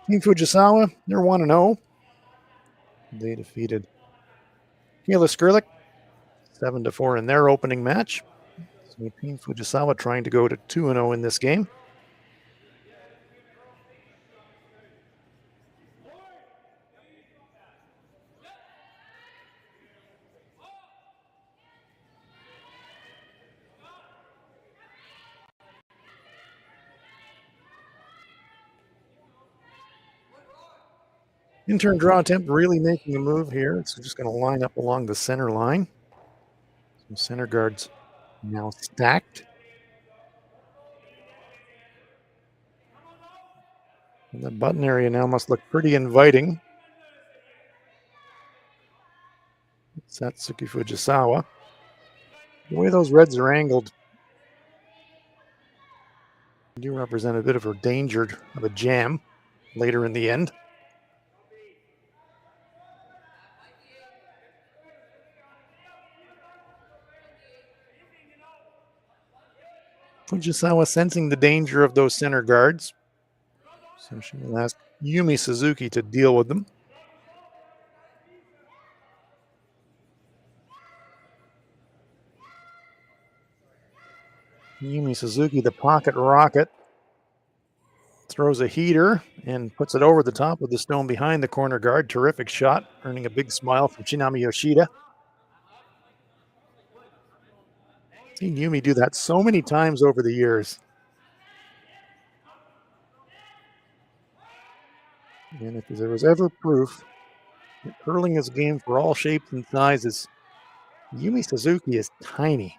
Team Fujisawa, they're 1-0. They defeated Kayla Skrlik 7-4 in their opening match. So Team Fujisawa trying to go to 2-0 in this game. In-turn draw attempt really making a move here. It's just going to line up along the center line. Some center guards now stacked. And the button area now must look pretty inviting. Satsuki Fujisawa. The way those reds are angled do represent a bit of a danger of a jam later in the end. Fujisawa sensing the danger of those center guards. So she will ask Yumi Suzuki to deal with them. Yumi Suzuki, the pocket rocket, throws a heater and puts it over the top of the stone behind the corner guard. Terrific shot, earning a big smile from Chinami Yoshida. Seen Yumi do that so many times over the years. And if there was ever proof that curling is a game for all shapes and sizes, Yumi Suzuki is tiny,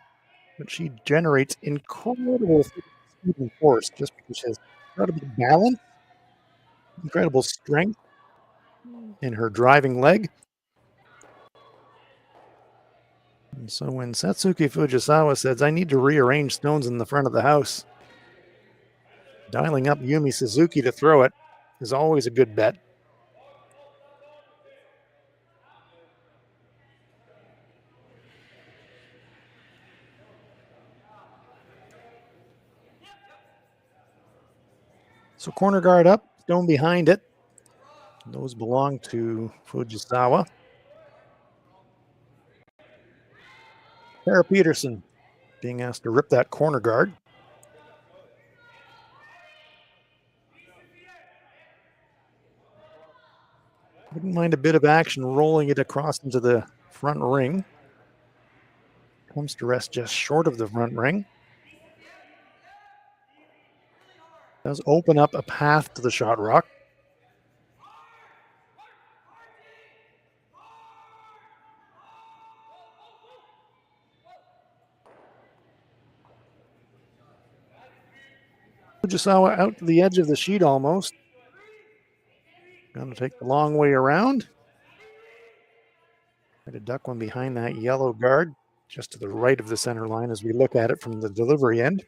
but she generates incredible speed and force just because she has incredible balance, incredible strength in her driving leg. And so when Satsuki Fujisawa says, I need to rearrange stones in the front of the house, dialing up Yumi Suzuki to throw it is always a good bet. So corner guard up, stone behind it. Those belong to Fujisawa. Tabitha Peterson being asked to rip that corner guard. Wouldn't mind a bit of action rolling it across into the front ring. Comes to rest just short of the front ring. Does open up a path to the shot rock. Fujisawa out to the edge of the sheet almost. Going to take the long way around. Try to duck one behind that yellow guard, just to the right of the center line as we look at it from the delivery end.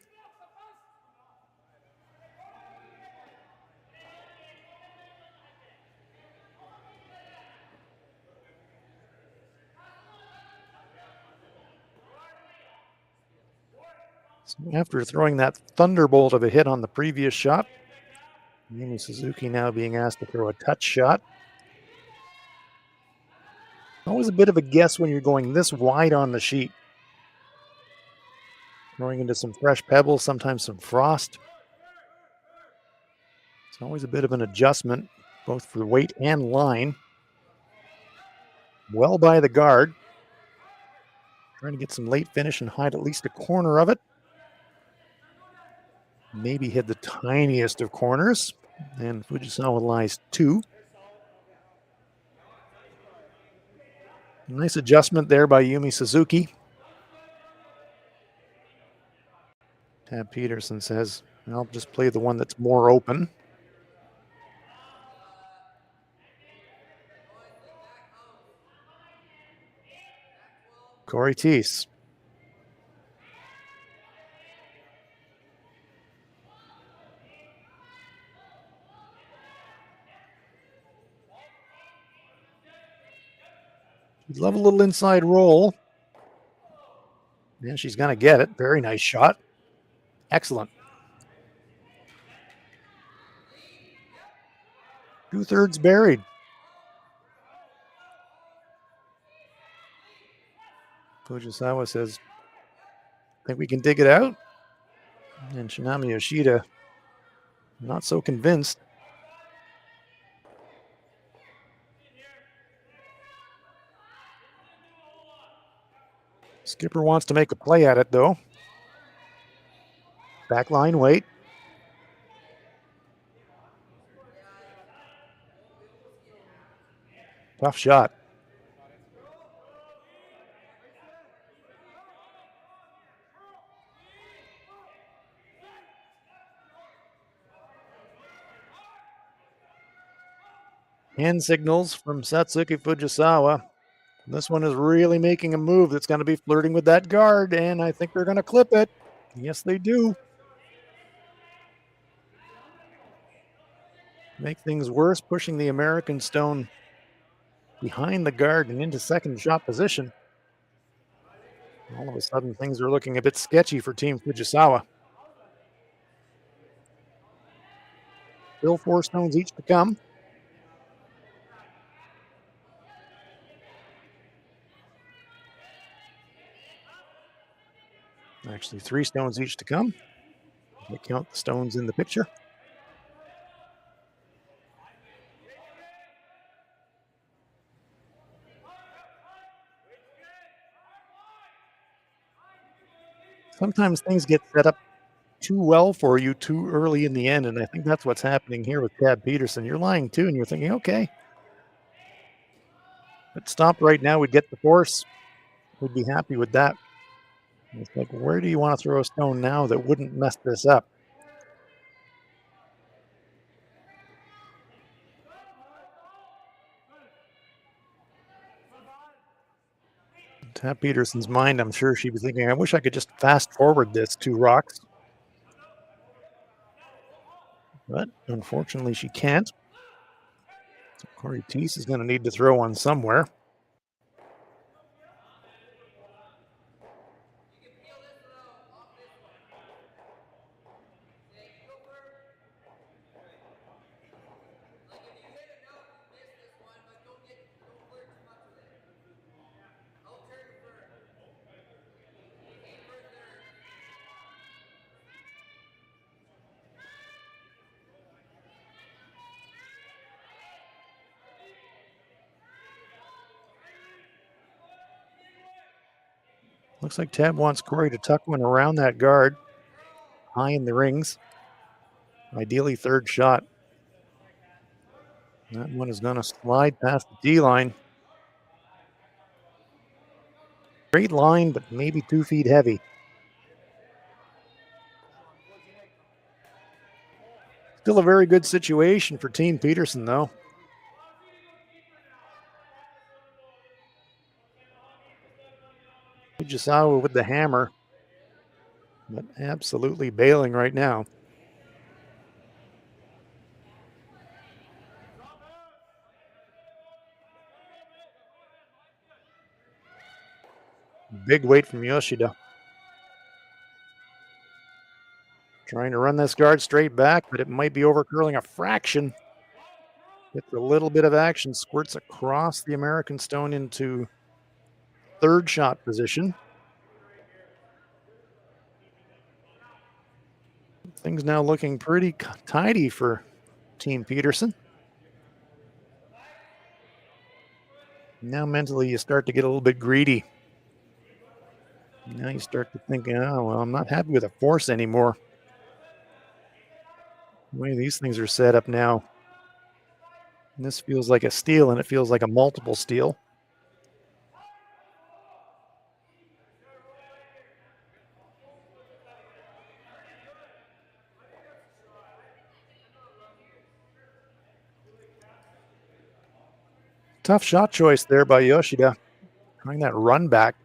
So after throwing that thunderbolt of a hit on the previous shot, Yumi Suzuki now being asked to throw a touch shot. Always a bit of a guess when you're going this wide on the sheet. Throwing into some fresh pebbles, sometimes some frost. It's always a bit of an adjustment, both for weight and line. Well by the guard. Trying to get some late finish and hide at least a corner of it. Maybe hit the tiniest of corners. And Fujisawa lies 2. Nice adjustment there by Yumi Suzuki. Tabitha Peterson says, I'll just play the one that's more open. Corey Teese. She'd love a little inside roll. And she's going to get it. Very nice shot. Excellent. 2/3 buried. Fujisawa says, think we can dig it out? And Shinami Yoshida, not so convinced. Skipper wants to make a play at it, though. Backline weight. Tough shot. Hand signals from Satsuki Fujisawa. This one is really making a move that's going to be flirting with that guard, and I think they're going to clip it. Yes, they do. Make things worse, pushing the American stone behind the guard and into second shot position. All of a sudden, things are looking a bit sketchy for Team Fujisawa. Still 4 stones each to come. Actually, 3 stones each to come. We count the stones in the picture. Sometimes things get set up too well for you too early in the end, and I think that's what's happening here with Tabitha Peterson. You're lying too, and you're thinking, okay, but stop right now. We'd get the force. We'd be happy with that. And it's like, where do you want to throw a stone now that wouldn't mess this up? Tabitha Peterson's mind, I'm sure she was thinking, I wish I could just fast forward this 2 rocks. But unfortunately, she can't. So Corey Teese is going to need to throw one somewhere. Looks like Tab wants Corey to tuck one around that guard, high in the rings. Ideally, 3rd shot. That one is going to slide past the D line. Great line, but maybe 2 feet heavy. Still a very good situation for Team Peterson, though. Fujisawa with the hammer, but absolutely bailing right now. Big weight from Yoshida. Trying to run this guard straight back, but it might be overcurling a fraction. Gets a little bit of action, squirts across the American stone into 3rd shot position. Things now looking pretty tidy for Team Peterson. Now mentally you start to get a little bit greedy. Now you start to think, oh, well, I'm not happy with the force anymore. The way these things are set up now. And this feels like a steal, and it feels like a multiple steal. Tough shot choice there by Yoshida. Trying that run back.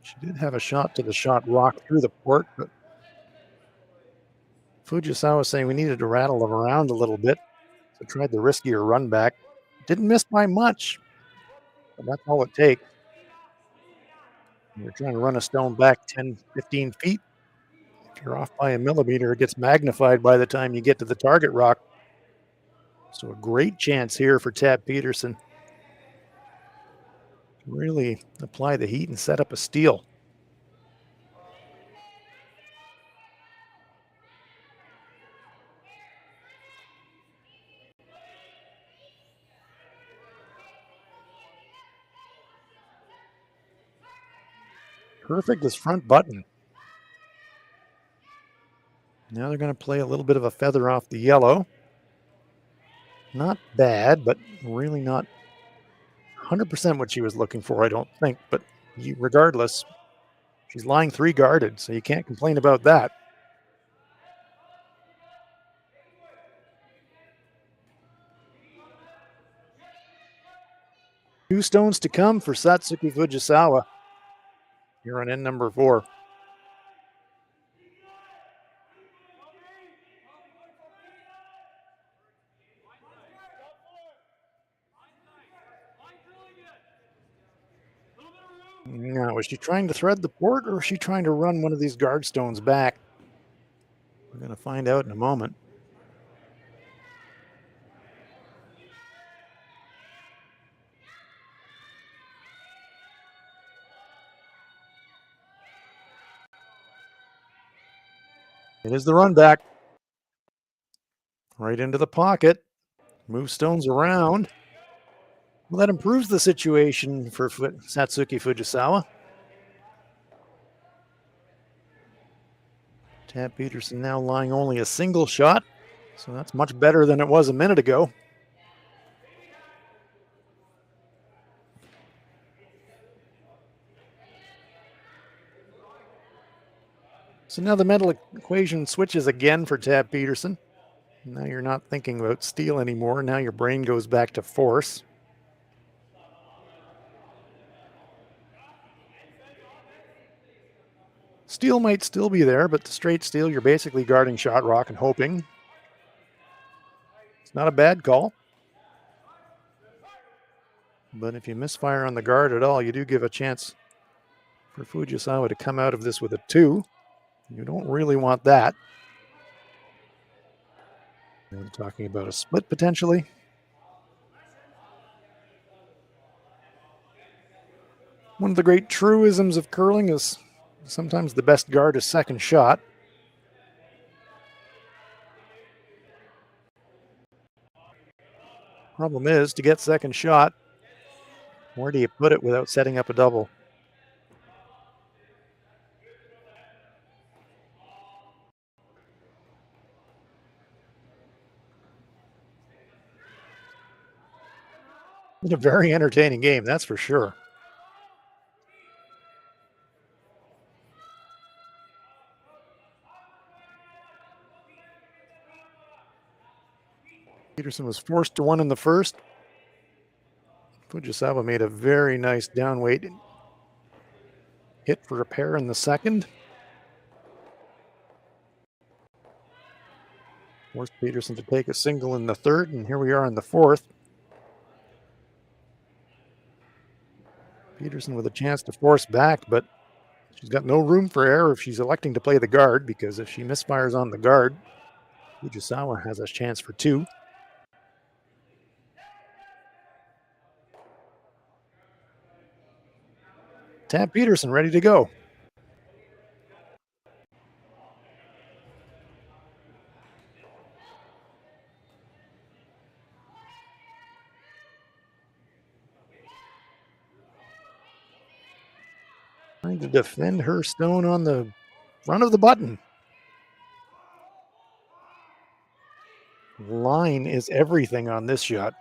She did have a shot to the shot rock through the port, but Fujisawa saying we needed to rattle them around a little bit. So tried the riskier run back. Didn't miss by much, but that's all it takes. You're trying to run a stone back 10, 15 feet. If you're off by a millimeter, it gets magnified by the time you get to the target rock. So a great chance here for Tab Peterson to really apply the heat and set up a steal. Perfect as front button. Now they're going to play a little bit of a feather off the yellow. Not bad, but really not 100% what she was looking for, I don't think. But regardless, she's lying 3 guarded, so you can't complain about that. Two stones to come for Satsuki Fujisawa here on end number 4. Now, is she trying to thread the port, or is she trying to run one of these guard stones back? We're going to find out in a moment. It is the run back. Right into the pocket. Move stones around. Well, that improves the situation for Satsuki Fujisawa. Tab Peterson now lying only a single shot, so that's much better than it was a minute ago. So now the mental equation switches again for Tab Peterson. Now you're not thinking about steal anymore. Now your brain goes back to force. Steal might still be there, but the straight steal, you're basically guarding shot rock and hoping. It's not a bad call. But if you misfire on the guard at all, you do give a chance for Fujisawa to come out of this with a 2. You don't really want that. I'm talking about a split potentially. One of the great truisms of curling is sometimes the best guard is second shot. Problem is, to get second shot, where do you put it without setting up a double? It's a very entertaining game, that's for sure. Peterson was forced to 1 in the first. Fujisawa made a very nice downweight hit for a pair in the second. Forced Peterson to take a single in the third, and here we are in the fourth. Peterson with a chance to force back, but she's got no room for error if she's electing to play the guard, because if she misfires on the guard, Fujisawa has a chance for 2. Tab Peterson ready to go. Trying to defend her stone on the front of the button. Line is everything on this shot.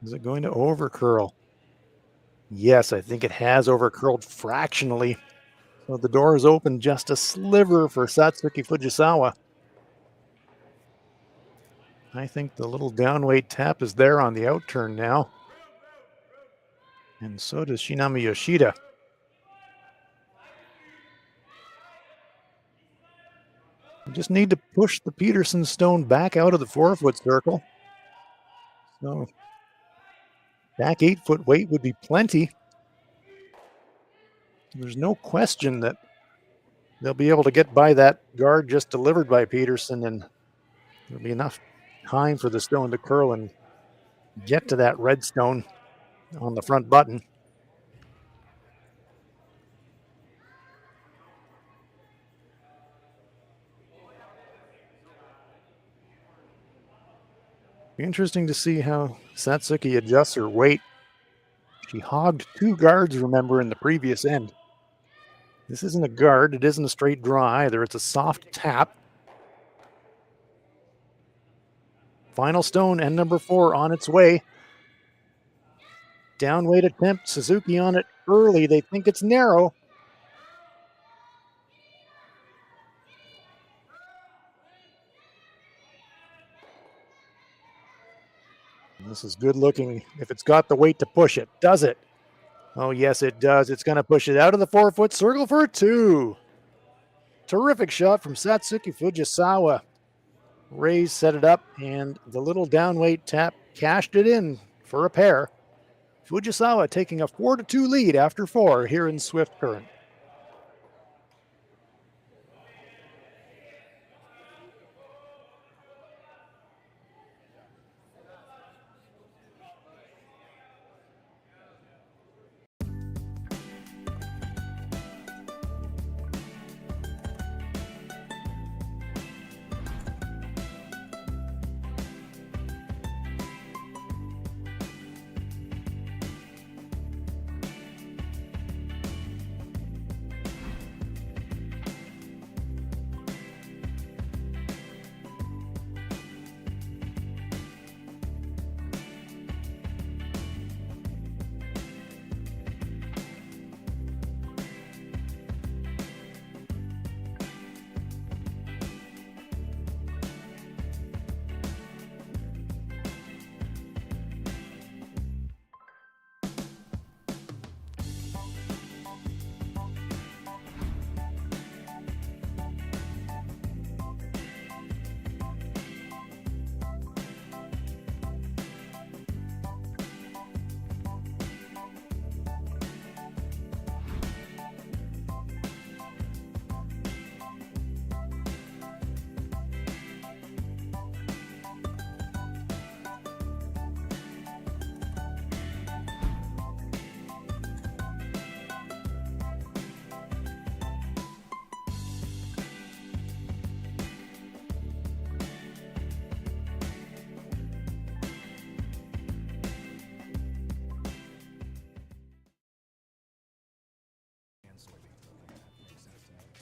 Is it going to overcurl? Yes, I think it has overcurled fractionally. So the door is open just a sliver for Satsuki Fujisawa. I think the little downweight tap is there on the outturn now. And so does Shinami Yoshida. You just need to push the Peterson stone back out of the 4-foot circle. So back 8-foot weight would be plenty. There's no question that they'll be able to get by that guard just delivered by Peterson and There'll be enough time for the stone to curl and get to that red stone on the front button. Be interesting to see how Satsuki adjusts her weight. She hogged 2 guards, remember, in the previous end. This isn't a guard. It isn't a straight draw either. It's a soft tap. Final stone, end number 4 on its way. Down weight attempt. Suzuki on it early. They think it's narrow. This is good looking. If it's got the weight to push it, does it? Oh, yes, it does. It's going to push it out of the 4-foot circle for a 2. Terrific shot from Satsuki Fujisawa. Rays set it up, and the little downweight tap cashed it in for a pair. Fujisawa taking a 4-2 lead after 4 here in Swift Current.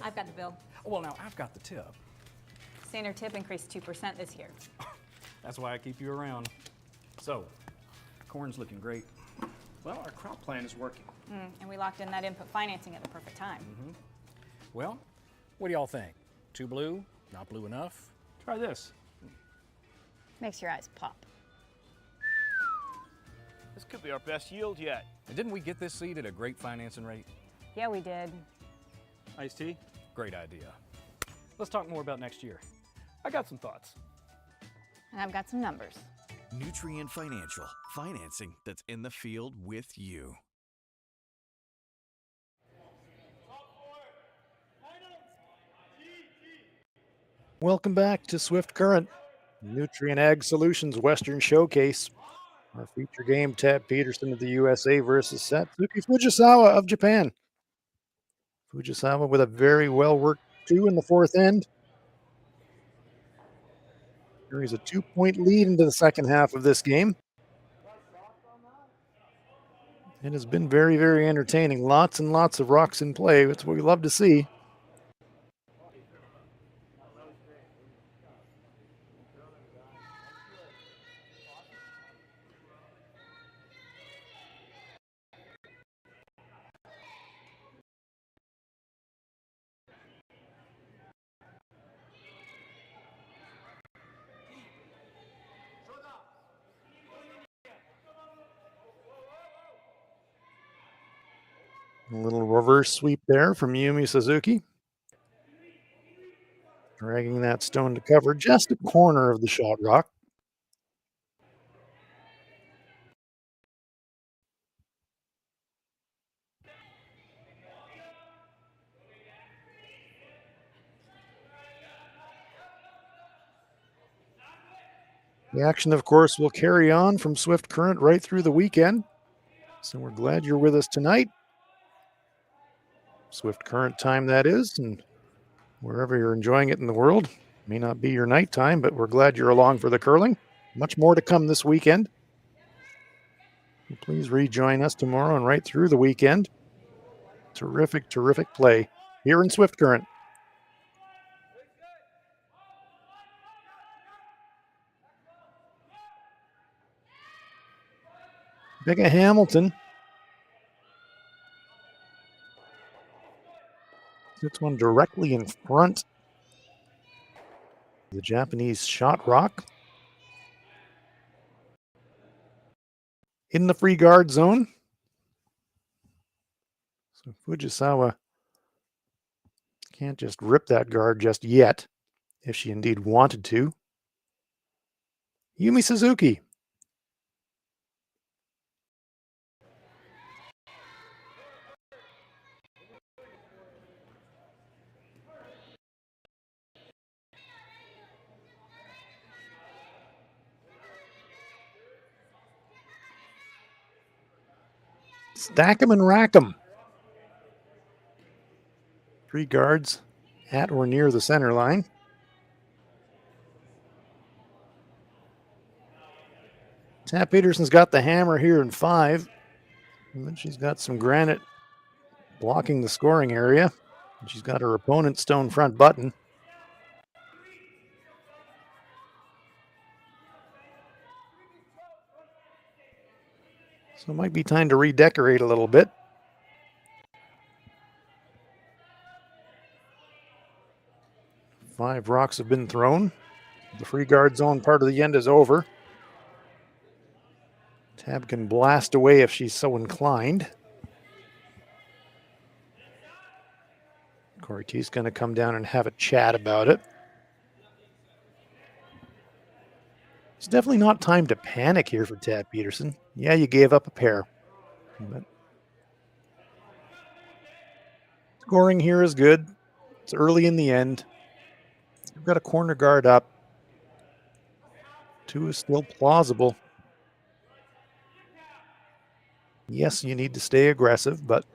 I've got the bill. Well, now I've got the tip. Standard tip increased 2% this year. That's why I keep you around. So, corn's looking great. Well, our crop plan is working. And we locked in that input financing at the perfect time. Well, what do y'all think? Too blue? Not blue enough? Try this. Makes your eyes pop. This could be our best yield yet. And didn't we get this seed at a great financing rate? Yeah, we did. Iced tea? Great idea. Let's talk more about next year. I got some thoughts. And I've got some numbers. Nutrien Financial, financing that's in the field with you. Welcome back to Swift Current, Nutrien Ag Solutions Western Showcase. Our feature game, Tabitha Peterson of the USA versus Satsuki Fujisawa of Japan. Fujisawa with a very well-worked 2 in the 4th end. Carries a 2-point lead into the second half of this game. It has been very, very entertaining. Lots and lots of rocks in play. That's what we love to see. A little reverse sweep there from Yumi Suzuki. Dragging that stone to cover just a corner of the shot rock. The action, of course, will carry on from Swift Current right through the weekend. So we're glad you're with us tonight. Swift Current time, that is, and wherever you're enjoying it in the world. May not be your night time, but we're glad you're along for the curling. Much more to come this weekend. Please rejoin us tomorrow and right through the weekend. Terrific, terrific play here in Swift Current. Becca Hamilton sits one directly in front of the Japanese shot rock. In the free guard zone. So Fujisawa can't just rip that guard just yet, if she indeed wanted to. Yumi Suzuki. Stack 'em and rack 'em. Three guards at or near the center line. Tab Peterson's got the hammer here in 5. And then she's got some granite blocking the scoring area. And she's got her opponent's stone front button. So it might be time to redecorate a little bit. Five rocks have been thrown. The free guard zone part of the end is over. Tab can blast away if she's so inclined. Corey T's going to come down and have a chat about it. It's definitely not time to panic here for Tab Peterson. Yeah, you gave up a pair. But scoring here is good. It's early in the end. You've got a corner guard up. 2 is still plausible. Yes, you need to stay aggressive, but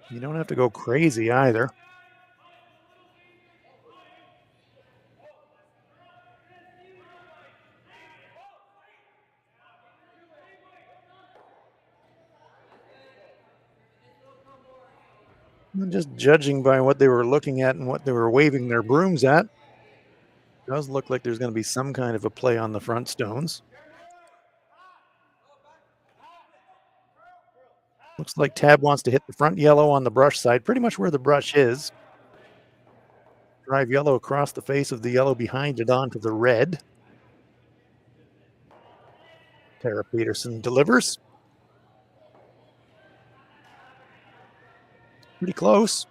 you don't have to go crazy either. And just judging by what they were looking at and what they were waving their brooms at, it does look like there's going to be some kind of a play on the front stones. Looks like Tab wants to hit the front yellow on the brush side, pretty much where the brush is. Drive yellow across the face of the yellow behind it onto the red. Tara Peterson delivers. Pretty close.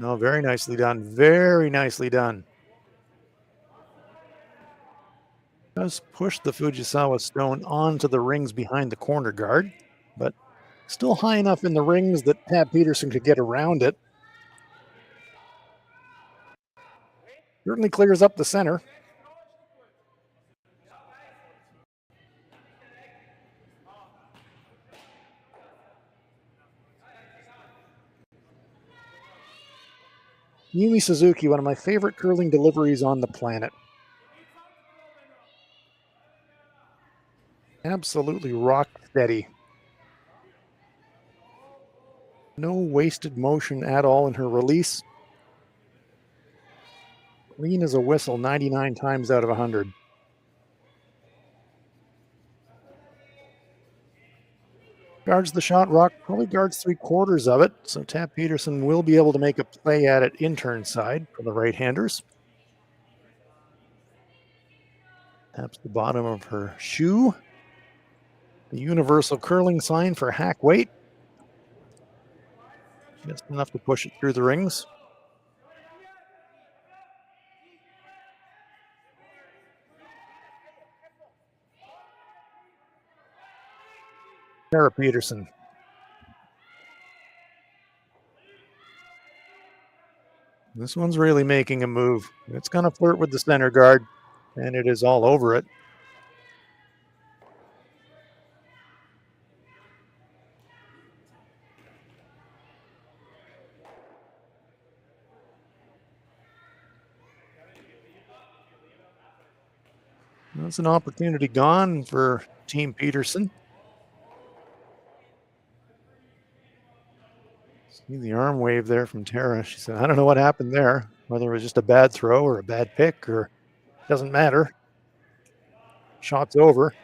No, very nicely done. Very nicely done. Does push the Fujisawa stone onto the rings behind the corner guard, but still high enough in the rings that Tab Peterson could get around it. Certainly clears up the center. Yumi Suzuki, one of my favorite curling deliveries on the planet. Absolutely rock steady. No wasted motion at all in her release. Clean as a whistle 99 times out of 100. Guards the shot rock, probably guards 3/4 of it, so Tab Peterson will be able to make a play at it intern side for the right-handers. Taps the bottom of her shoe. The universal curling sign for hack weight. Just enough to push it through the rings. Tara Peterson. This one's really making a move. It's going to flirt with the center guard. And it is all over it. That's an opportunity gone for Team Peterson. See the arm wave there from Tara. She said, I don't know what happened there, whether it was just a bad throw or a bad pick, or doesn't matter. Shot's over.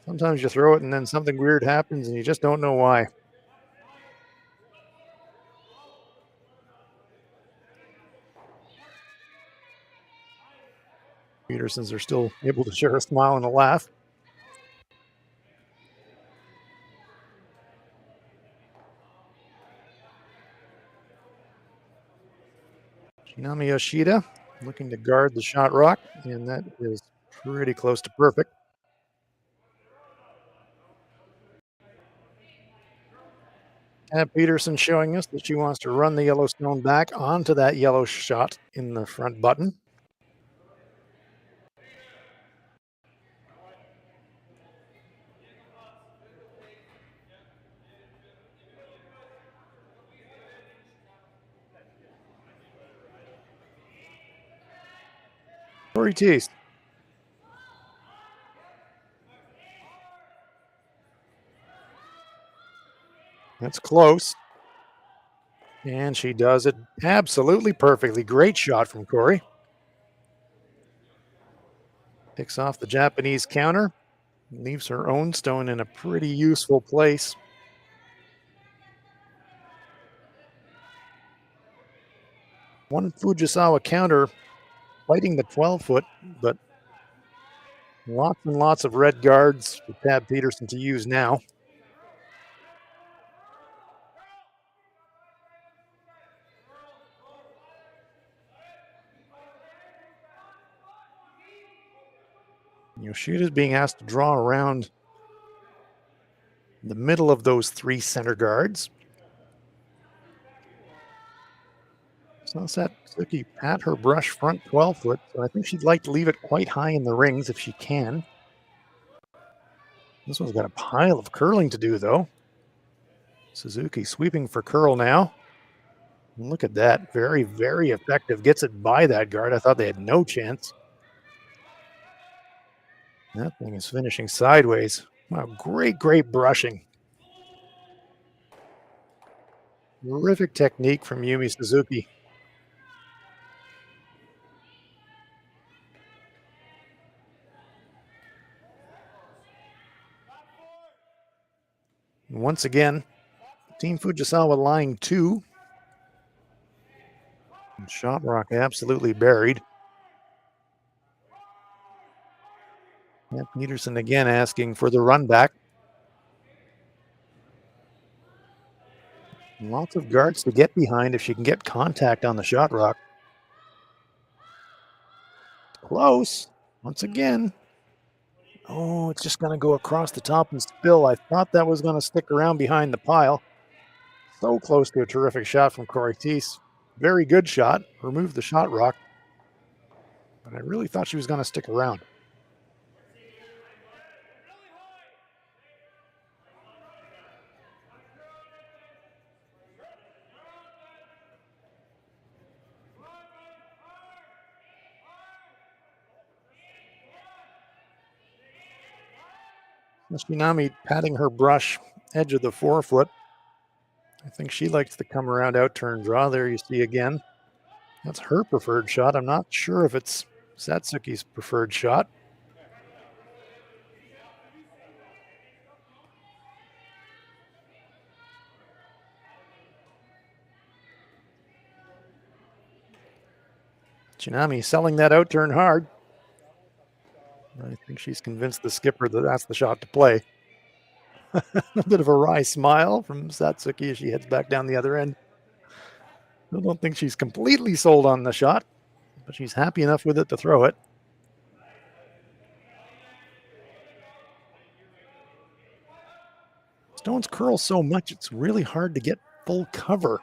Sometimes you throw it and then something weird happens and you just don't know why. Petersons are still able to share a smile and a laugh. Kitami Yoshida looking to guard the shot rock, and that is pretty close to perfect. Tab Peterson showing us that she wants to run the yellow stone back onto that yellow shot in the front button. Corey Teese. That's close. And she does it absolutely perfectly. Great shot from Corey. Picks off the Japanese counter. Leaves her own stone in a pretty useful place. One Fujisawa counter fighting the 12-foot, but lots and lots of red guards for Tab Peterson to use now. Yoshida's being asked to draw around the middle of those three center guards. Saw Satsuki pat her brush front 12-foot, so I think she'd like to leave it quite high in the rings if she can. This one's got a pile of curling to do, though. Suzuki sweeping for curl now. Look at that. Very, very effective. Gets it by that guard. I thought they had no chance. That thing is finishing sideways. Wow, great, great brushing. Terrific technique from Yumi Suzuki. And once again, Team Fujisawa line 2. And shot rock absolutely buried. And Peterson again asking for the run back. Lots of guards to get behind if she can get contact on the shot rock. Close. Once again. Oh, it's just going to go across the top and spill. I thought that was going to stick around behind the pile. So close to a terrific shot from Corey Teese. Very good shot. Removed the shot rock. But I really thought she was going to stick around. Tsunami patting her brush edge of the forefoot. I think she likes to come around out turn draw. There you see again. That's her preferred shot. I'm not sure if it's Satsuki's preferred shot. Tsunami selling that out turn hard. I think she's convinced the skipper that that's the shot to play. A bit of a wry smile from Satsuki as she heads back down the other end. I don't think she's completely sold on the shot, but she's happy enough with it to throw it. Stones curl so much, it's really hard to get full cover,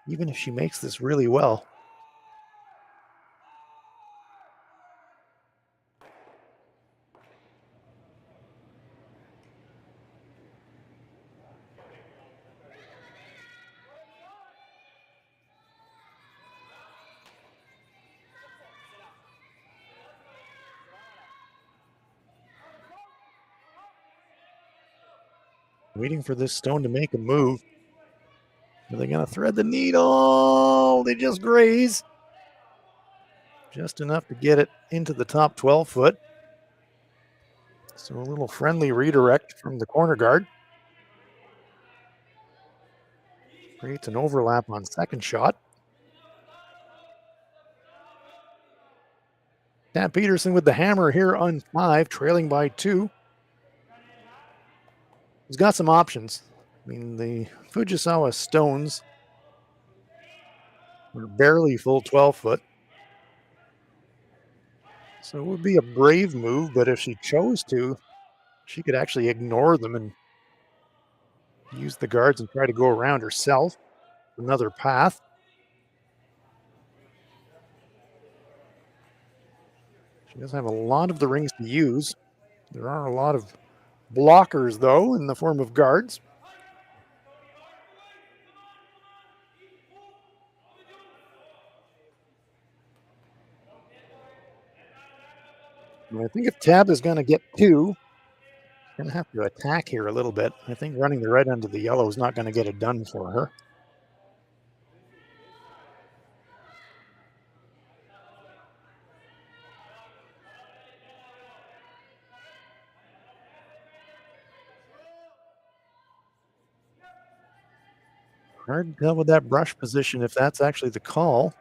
even if she makes this really well. Waiting for this stone to make a move. Are they going to thread the needle? They just graze. Just enough to get it into the top 12 foot. So a little friendly redirect from the corner guard. Creates an overlap on second shot. Tabitha Peterson with the hammer here on 5, trailing by 2. He's got some options. I mean, the Fujisawa stones were barely full 12 foot. So it would be a brave move, but if she chose to, she could actually ignore them and use the guards and try to go around herself. Another path. She does have a lot of the rings to use. There are a lot of blockers, though, in the form of guards. And I think if Tab is going to get 2, she's going to have to attack here a little bit. I think running the red under the yellow is not going to get it done for her. Hard to tell with that brush position if that's actually the call.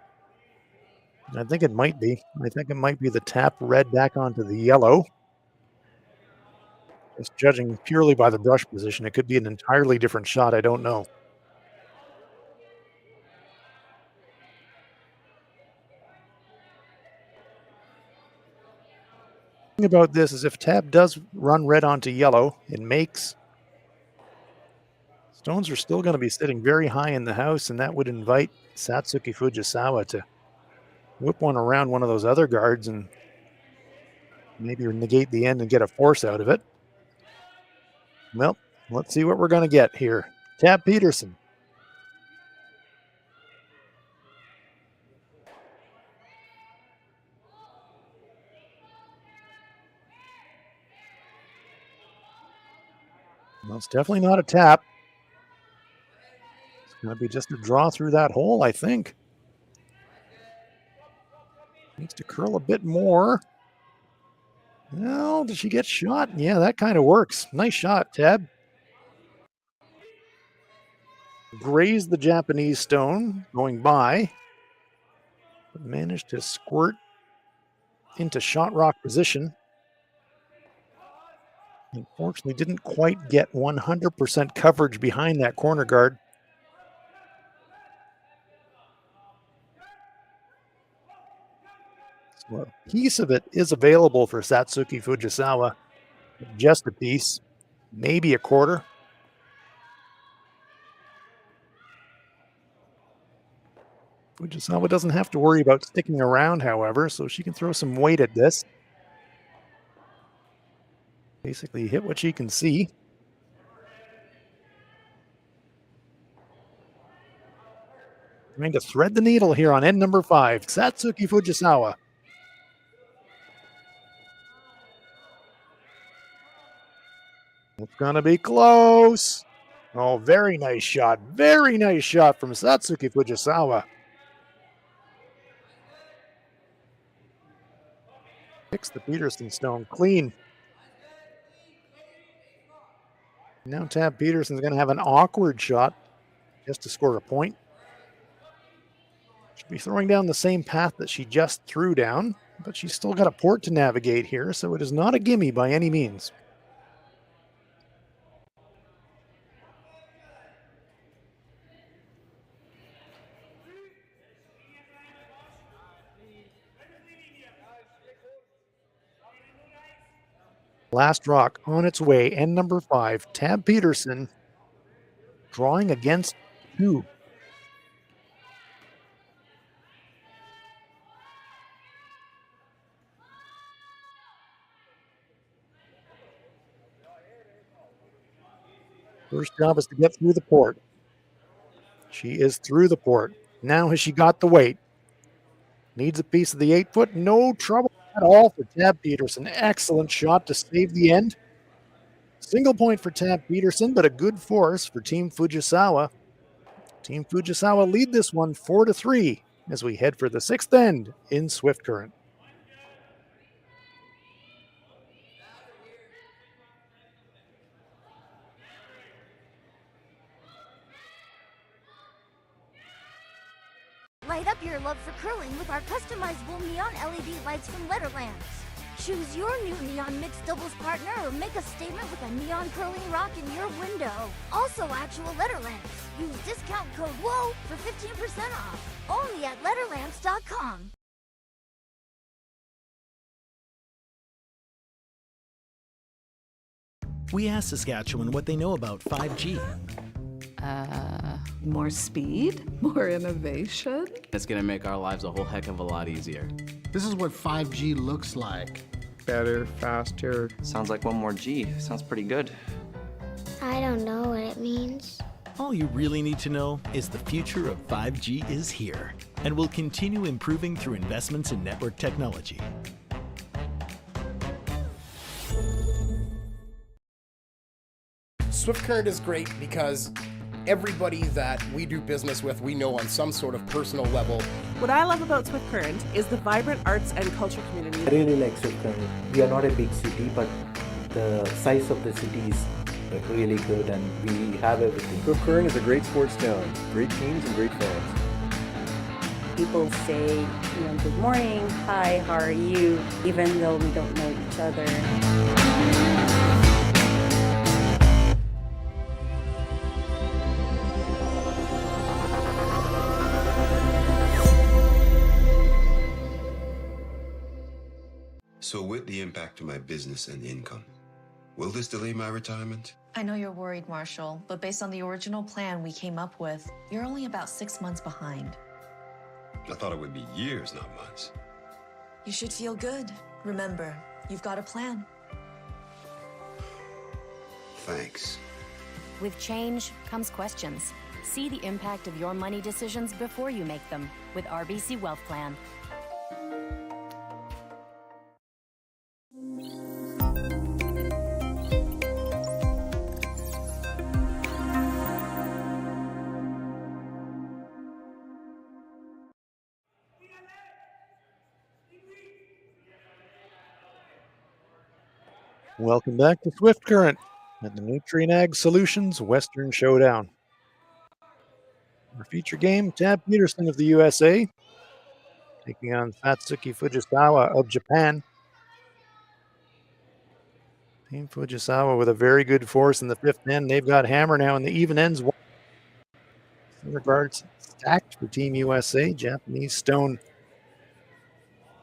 I think it might be. I think it might be the tap red back onto the yellow. Just judging purely by the brush position, it could be an entirely different shot. I don't know. The thing about this is if Tab does run red onto yellow, it makes stones are still going to be sitting very high in the house, and that would invite Satsuki Fujisawa to whip one around one of those other guards and maybe negate the end and get a force out of it. Well, let's see what we're going to get here. Tabitha Peterson. Well, it's definitely not a tap. It's going to be just a draw through that hole, I think. Needs to curl a bit more. Well, did she get shot? Yeah, that kind of works. Nice shot, Tab. Grazed the Japanese stone going by, but managed to squirt into shot rock position. Unfortunately, didn't quite get 100% coverage behind that corner guard. So a piece of it is available for Satsuki Fujisawa. Just a piece, maybe a quarter. Fujisawa doesn't have to worry about sticking around, however, so she can throw some weight at this. Basically hit what she can see. Trying to thread the needle here on end number 5, Satsuki Fujisawa. It's going to be close. Oh, very nice shot. Very nice shot from Satsuki Fujisawa. Picks the Peterson stone clean. Now Tabitha Peterson's going to have an awkward shot just to score a point. She'll be throwing down the same path that she just threw down, but she's still got a port to navigate here, so it is not a gimme by any means. Last rock on its way, end number 5, Tabitha Peterson drawing against 2. First job is to get through the port. She is through the port. Now has she got the weight? Needs a piece of the 8-foot. No trouble at all for Tabitha Peterson. Excellent shot to save the end. Single point for Tab Peterson, but a good force for Team Fujisawa. Team Fujisawa lead this one 4-3 as we head for the sixth end in Swift Current. Light up your love for curling with our customizable neon LED lights from Letterlands. Choose your new neon mixed doubles partner or make a statement with a neon curling rock in your window. Also actual Letterlands. Use discount code WHOA for 15% off. Only at Letterlands.com. We asked Saskatchewan what they know about 5G. More speed, more innovation. It's gonna make our lives a whole heck of a lot easier. This is what 5G looks like. Better, faster. Sounds like one more G. Sounds pretty good. I don't know what it means. All you really need to know is the future of 5G is here and will continue improving through investments in network technology. Swift Current is great because everybody that we do business with, we know on some sort of personal level. What I love about Swift Current is the vibrant arts and culture community. I really like Swift Current. We are not a big city, but the size of the city is really good and we have everything. Swift Current is a great sports town, great teams and great fans. People say, good morning, hi, how are you, even though we don't know each other. So with the impact to my business and income, will this delay my retirement? I know you're worried, Marshall, but based on the original plan we came up with, you're only about 6 months behind. I thought it would be years, not months. You should feel good. Remember, you've got a plan. Thanks. With change comes questions. See the impact of your money decisions before you make them with RBC Wealth Plan. Welcome back to Swift Current at the Nutrien Ag Solutions Western Showdown. Our feature game, Tab Peterson of the USA taking on Satsuki Fujisawa of Japan. Team Fujisawa with a very good force in the fifth end. They've got hammer now in the even ends. Center guards stacked for Team USA. Japanese stone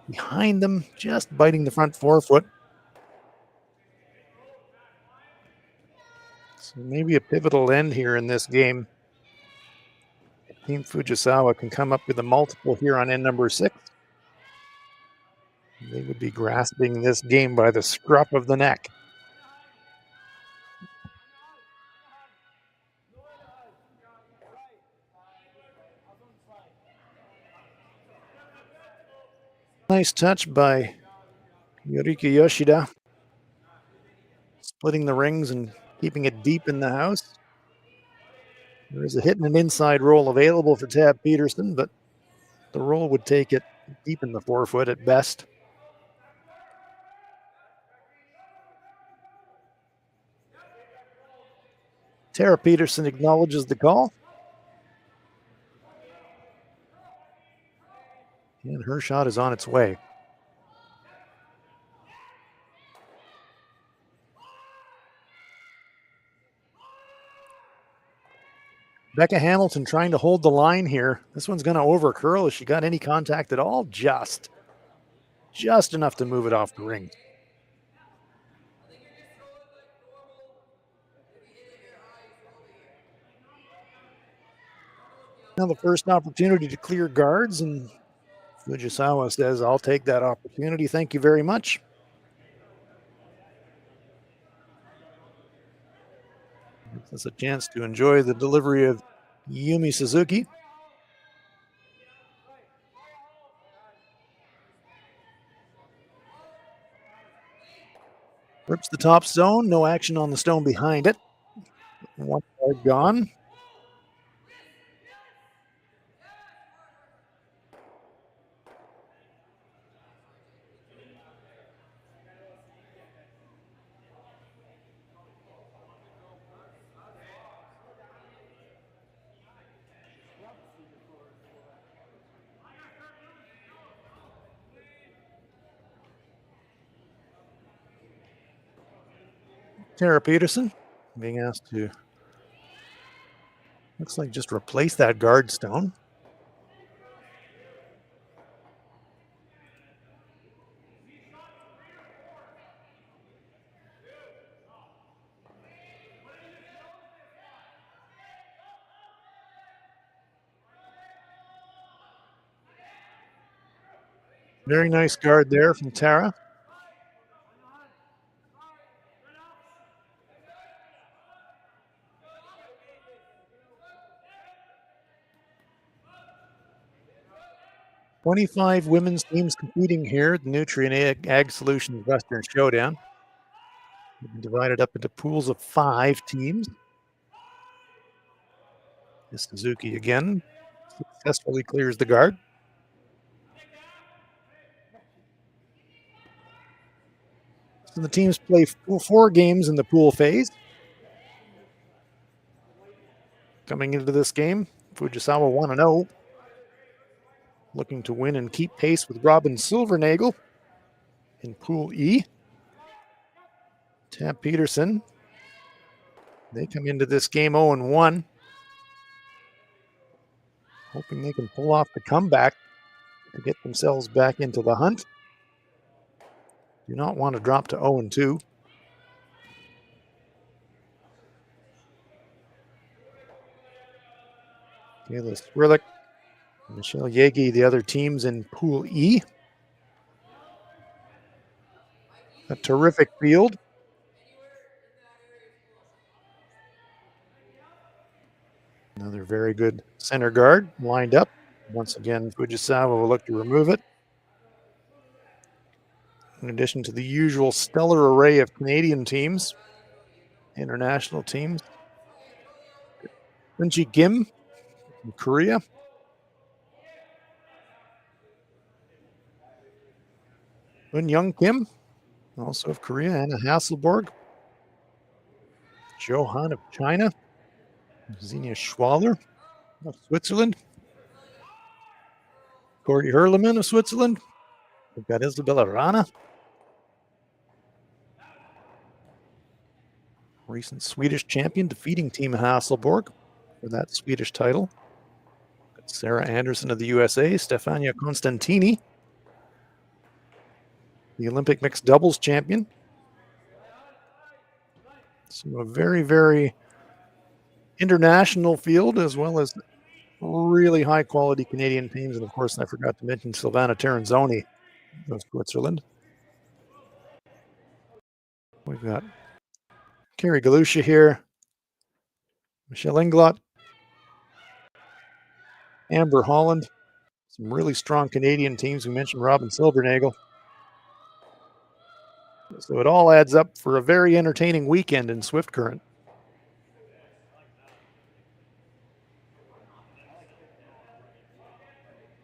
behind them, just biting the front forefoot. So maybe a pivotal end here in this game. Team Fujisawa can come up with a multiple here on end number 6. They would be grasping this game by the scruff of the neck. Nice touch by Yoriki Yoshida. Splitting the rings and keeping it deep in the house. There is a hit and an inside roll available for Tab Peterson, but the roll would take it deep in the forefoot at best. Tara Peterson acknowledges the call. And her shot is on its way. Becca Hamilton trying to hold the line here. This one's going to over curl. Has she got any contact at all? Just enough to move it off the ring. Now the first opportunity to clear guards, and Fujisawa says, I'll take that opportunity. Thank you very much. Gives us a chance to enjoy the delivery of Yumi Suzuki. Rips the top stone. No action on the stone behind it. One card gone. Tabitha Peterson being asked to, looks like, just replace that guard stone. Very nice guard there from Tara. "25 women's teams competing here at the Nutrien Ag Solutions Western Showdown. They've been divided up into pools of 5 teams. Suzuki again successfully clears the guard. So the teams play 4 games in the pool phase. Coming into this game, Fujisawa 1-0. Looking to win and keep pace with Robin Silvernagel in Pool E. Tabitha Peterson, they come into this game 0-1. Hoping they can pull off the comeback to get themselves back into the hunt. Do not want to drop to 0-2. Kayla Swirlick, Michelle Yegi, the other teams in Pool E. A terrific field. Another very good center guard lined up. Once again, Fujisawa will look to remove it. In addition to the usual stellar array of Canadian teams, international teams. Eunji Kim from Korea. Eun Young Kim, also of Korea. Anna Hasselborg. Johan of China. Xenia Schwaller of Switzerland. Corey Herleman of Switzerland. We've got Isabella Rana. Recent Swedish champion, defeating Team Hasselborg for that Swedish title. Got Sarah Anderson of the USA. Stefania Constantini, the Olympic mixed doubles champion. So a very, very international field, as well as really high quality Canadian teams. And of course, I forgot to mention Silvana Terranzoni of Switzerland. We've got Carrie Galusha here, Michelle Inglot, Amber Holland, some really strong Canadian teams. We mentioned Robin Silvernagel. So it all adds up for a very entertaining weekend in Swift Current.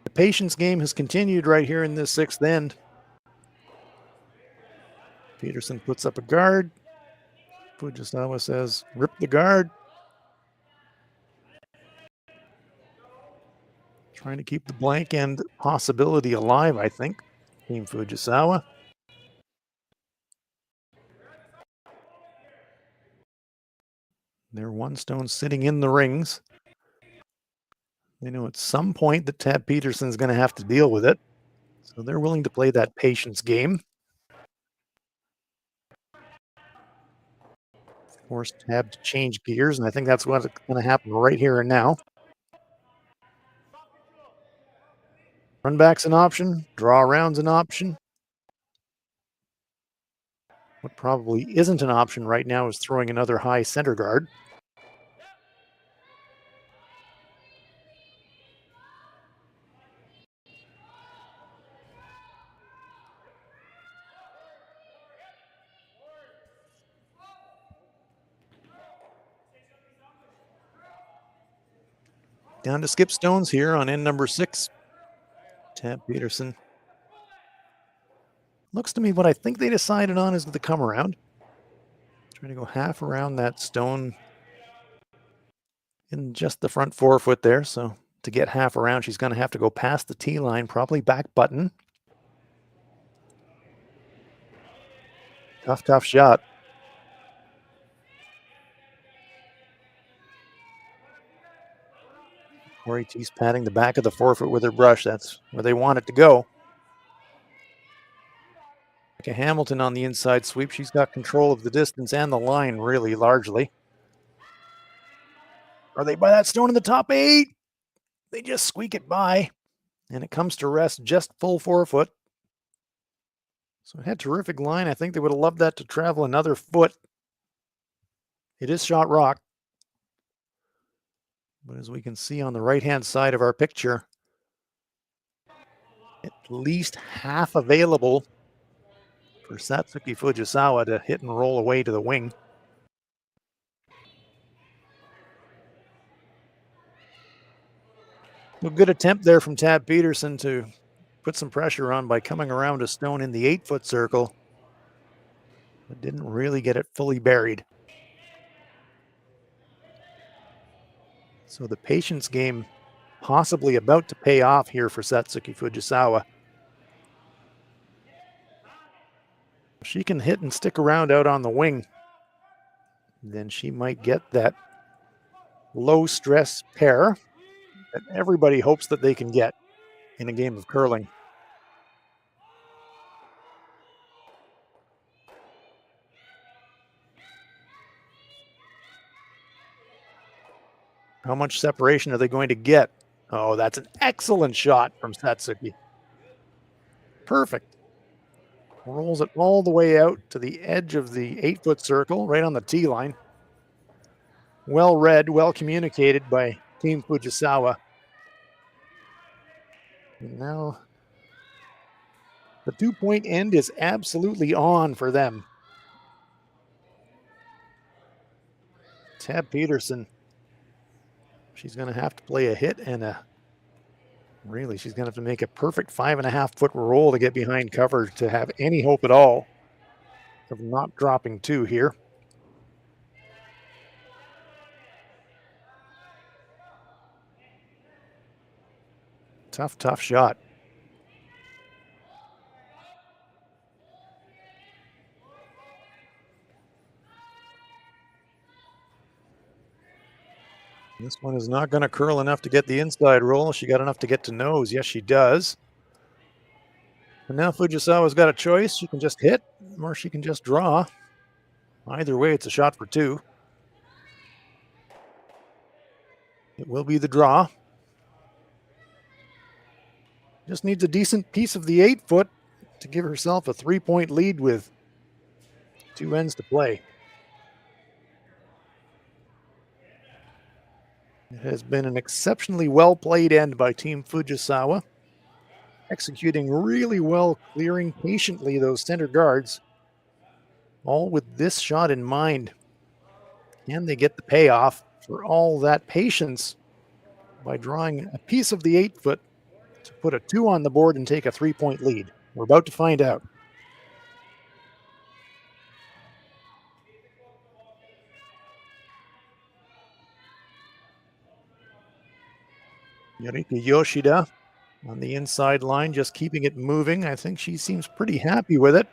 The patience game has continued right here in this 6th end. Peterson puts up a guard. Fujisawa says, rip the guard. Trying to keep the blank end possibility alive, I think. Team Fujisawa. They're 1 stone sitting in the rings. They know at some point that Tabitha Peterson's going to have to deal with it. So they're willing to play that patience game. Force Tab to change gears, and I think that's what's going to happen right here and now. Run back's an option. Draw around's an option. What probably isn't an option right now is throwing another high center guard. Down to skip stones here on end number 6. Tab Peterson. Looks to me what I think they decided on is the come around. Trying to go half around that stone in just the front forefoot there. So to get half around, she's going to have to go past the tee line, probably back button. Tough shot. Corey T's patting the back of the forefoot with her brush. That's where they want it to go. Becca Hamilton on the inside sweep. She's got control of the distance and the line really largely. Are they by that stone in the top 8? They just squeak it by, and it comes to rest just full forefoot. So it had terrific line. I think they would have loved that to travel another foot. It is shot rock. But as we can see on the right-hand side of our picture, at least half available for Satsuki Fujisawa to hit and roll away to the wing. A good attempt there from Tab Peterson to put some pressure on by coming around a stone in the 8-foot circle, but didn't really get it fully buried. So the patience game possibly about to pay off here for Satsuki Fujisawa. She can hit and stick around out on the wing, then she might get that low stress pair that everybody hopes that they can get in a game of curling. How much separation are they going to get? Oh, that's an excellent shot from Satsuki. Perfect. Rolls it all the way out to the edge of the 8-foot circle, right on the tee line. Well read, well communicated by Team Fujisawa. And now the 2-point end is absolutely on for them. Tab Peterson. She's going to have to play a hit and she's going to have to make a perfect 5.5-foot roll to get behind cover to have any hope at all of not dropping 2 here. Tough shot. This one is not going to curl enough to get the inside roll. She got enough to get to nose. Yes, she does. And now Fujisawa's got a choice. She can just hit or she can just draw. Either way, it's a shot for 2. It will be the draw. Just needs a decent piece of the 8-foot to give herself a 3-point lead with 2 ends to play. It has been an exceptionally well-played end by Team Fujisawa, executing really well, clearing patiently those center guards, all with this shot in mind. Can they get the payoff for all that patience by drawing a piece of the 8-foot to put a 2 on the board and take a 3-point lead? We're about to find out. Yorika Yoshida on the inside line, just keeping it moving. I think she seems pretty happy with it.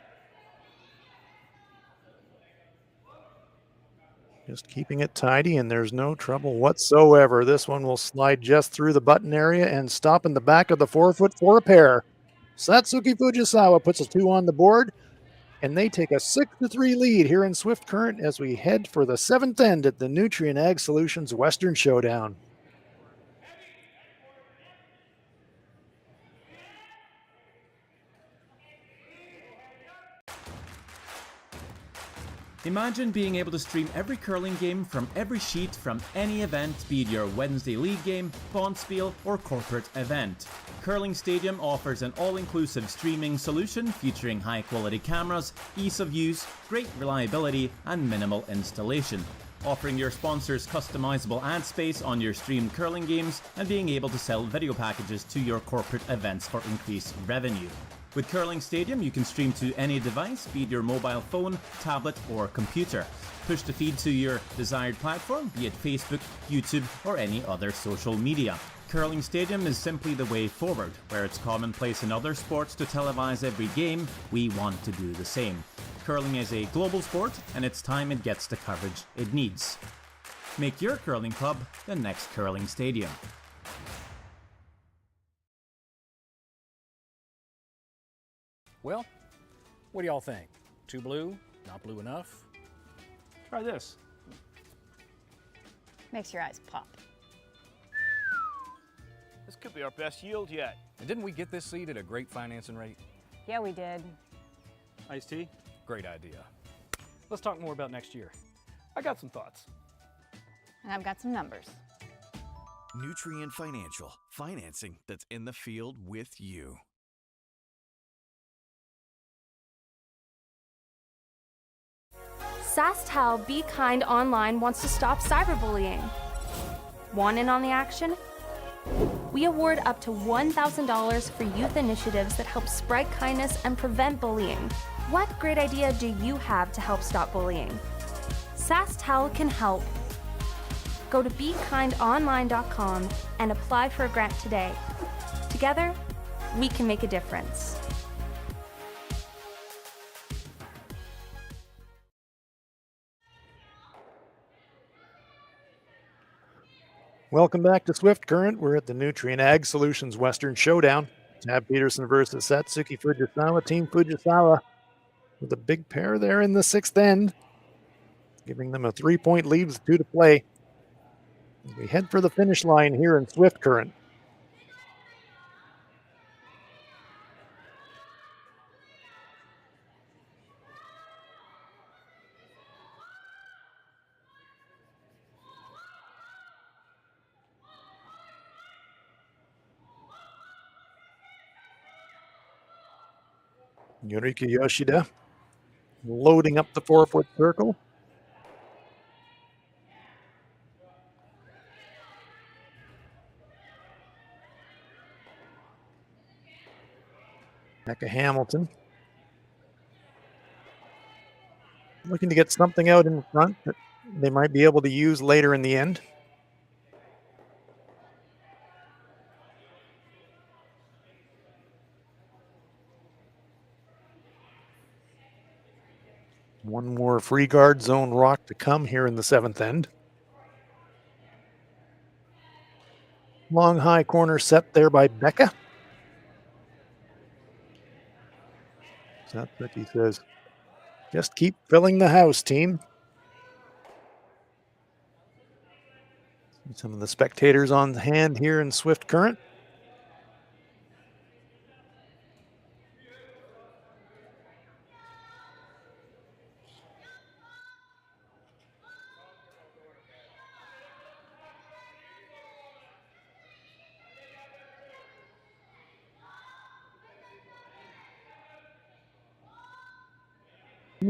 Just keeping it tidy, and there's no trouble whatsoever. This one will slide just through the button area and stop in the back of the forefoot for a pair. Satsuki Fujisawa puts a 2 on the board, and they take a 6-3 lead here in Swift Current as we head for the 7th end at the Nutrien Ag Solutions Western Showdown. Imagine being able to stream every curling game from every sheet from any event, be it your Wednesday league game, bonspiel, or corporate event. Curling Stadium offers an all-inclusive streaming solution featuring high-quality cameras, ease of use, great reliability, and minimal installation. offering your sponsors customizable ad space on your streamed curling games and being able to sell video packages to your corporate events for increased revenue. With Curling Stadium, you can stream to any device, be it your mobile phone, tablet, or computer. Push the feed to your desired platform, be it Facebook, YouTube, or any other social media. Curling Stadium is simply the way forward. Where it's commonplace in other sports to televise every game, we want to do the same. Curling is a global sport, and it's time it gets the coverage it needs. Make your curling club the next Curling Stadium. Well, what do y'all think? Too blue? Not blue enough? Try this. Makes your eyes pop. This could be our best yield yet. And didn't we get this seed at a great financing rate? Yeah, we did. Iced tea? Great idea. Let's talk more about next year. I got some thoughts. And I've got some numbers. Nutrien Financial, financing that's in the field with you. SaskTel Be Kind Online wants to stop cyberbullying. Want in on the action? We award up to $1,000 for youth initiatives that help spread kindness and prevent bullying. What great idea do you have to help stop bullying? SaskTel can help. Go to BeKindOnline.com and apply for a grant today. Together, we can make a difference. Welcome back to Swift Current. We're at the Nutrien Ag Solutions Western Showdown. Tabitha Peterson versus Satsuki Fujisawa. Team Fujisawa with a big pair there in the sixth end, giving them a 3-point lead with 2 to play. As we head for the finish line here in Swift Current. Yurika Yoshida loading up the 4-foot circle. Becca Hamilton looking to get something out in front that they might be able to use later in the end. One more free guard zone rock to come here in the 7th end. Long high corner set there by Becca. Satsuki says, just keep filling the house, team. Some of the spectators on hand here in Swift Current.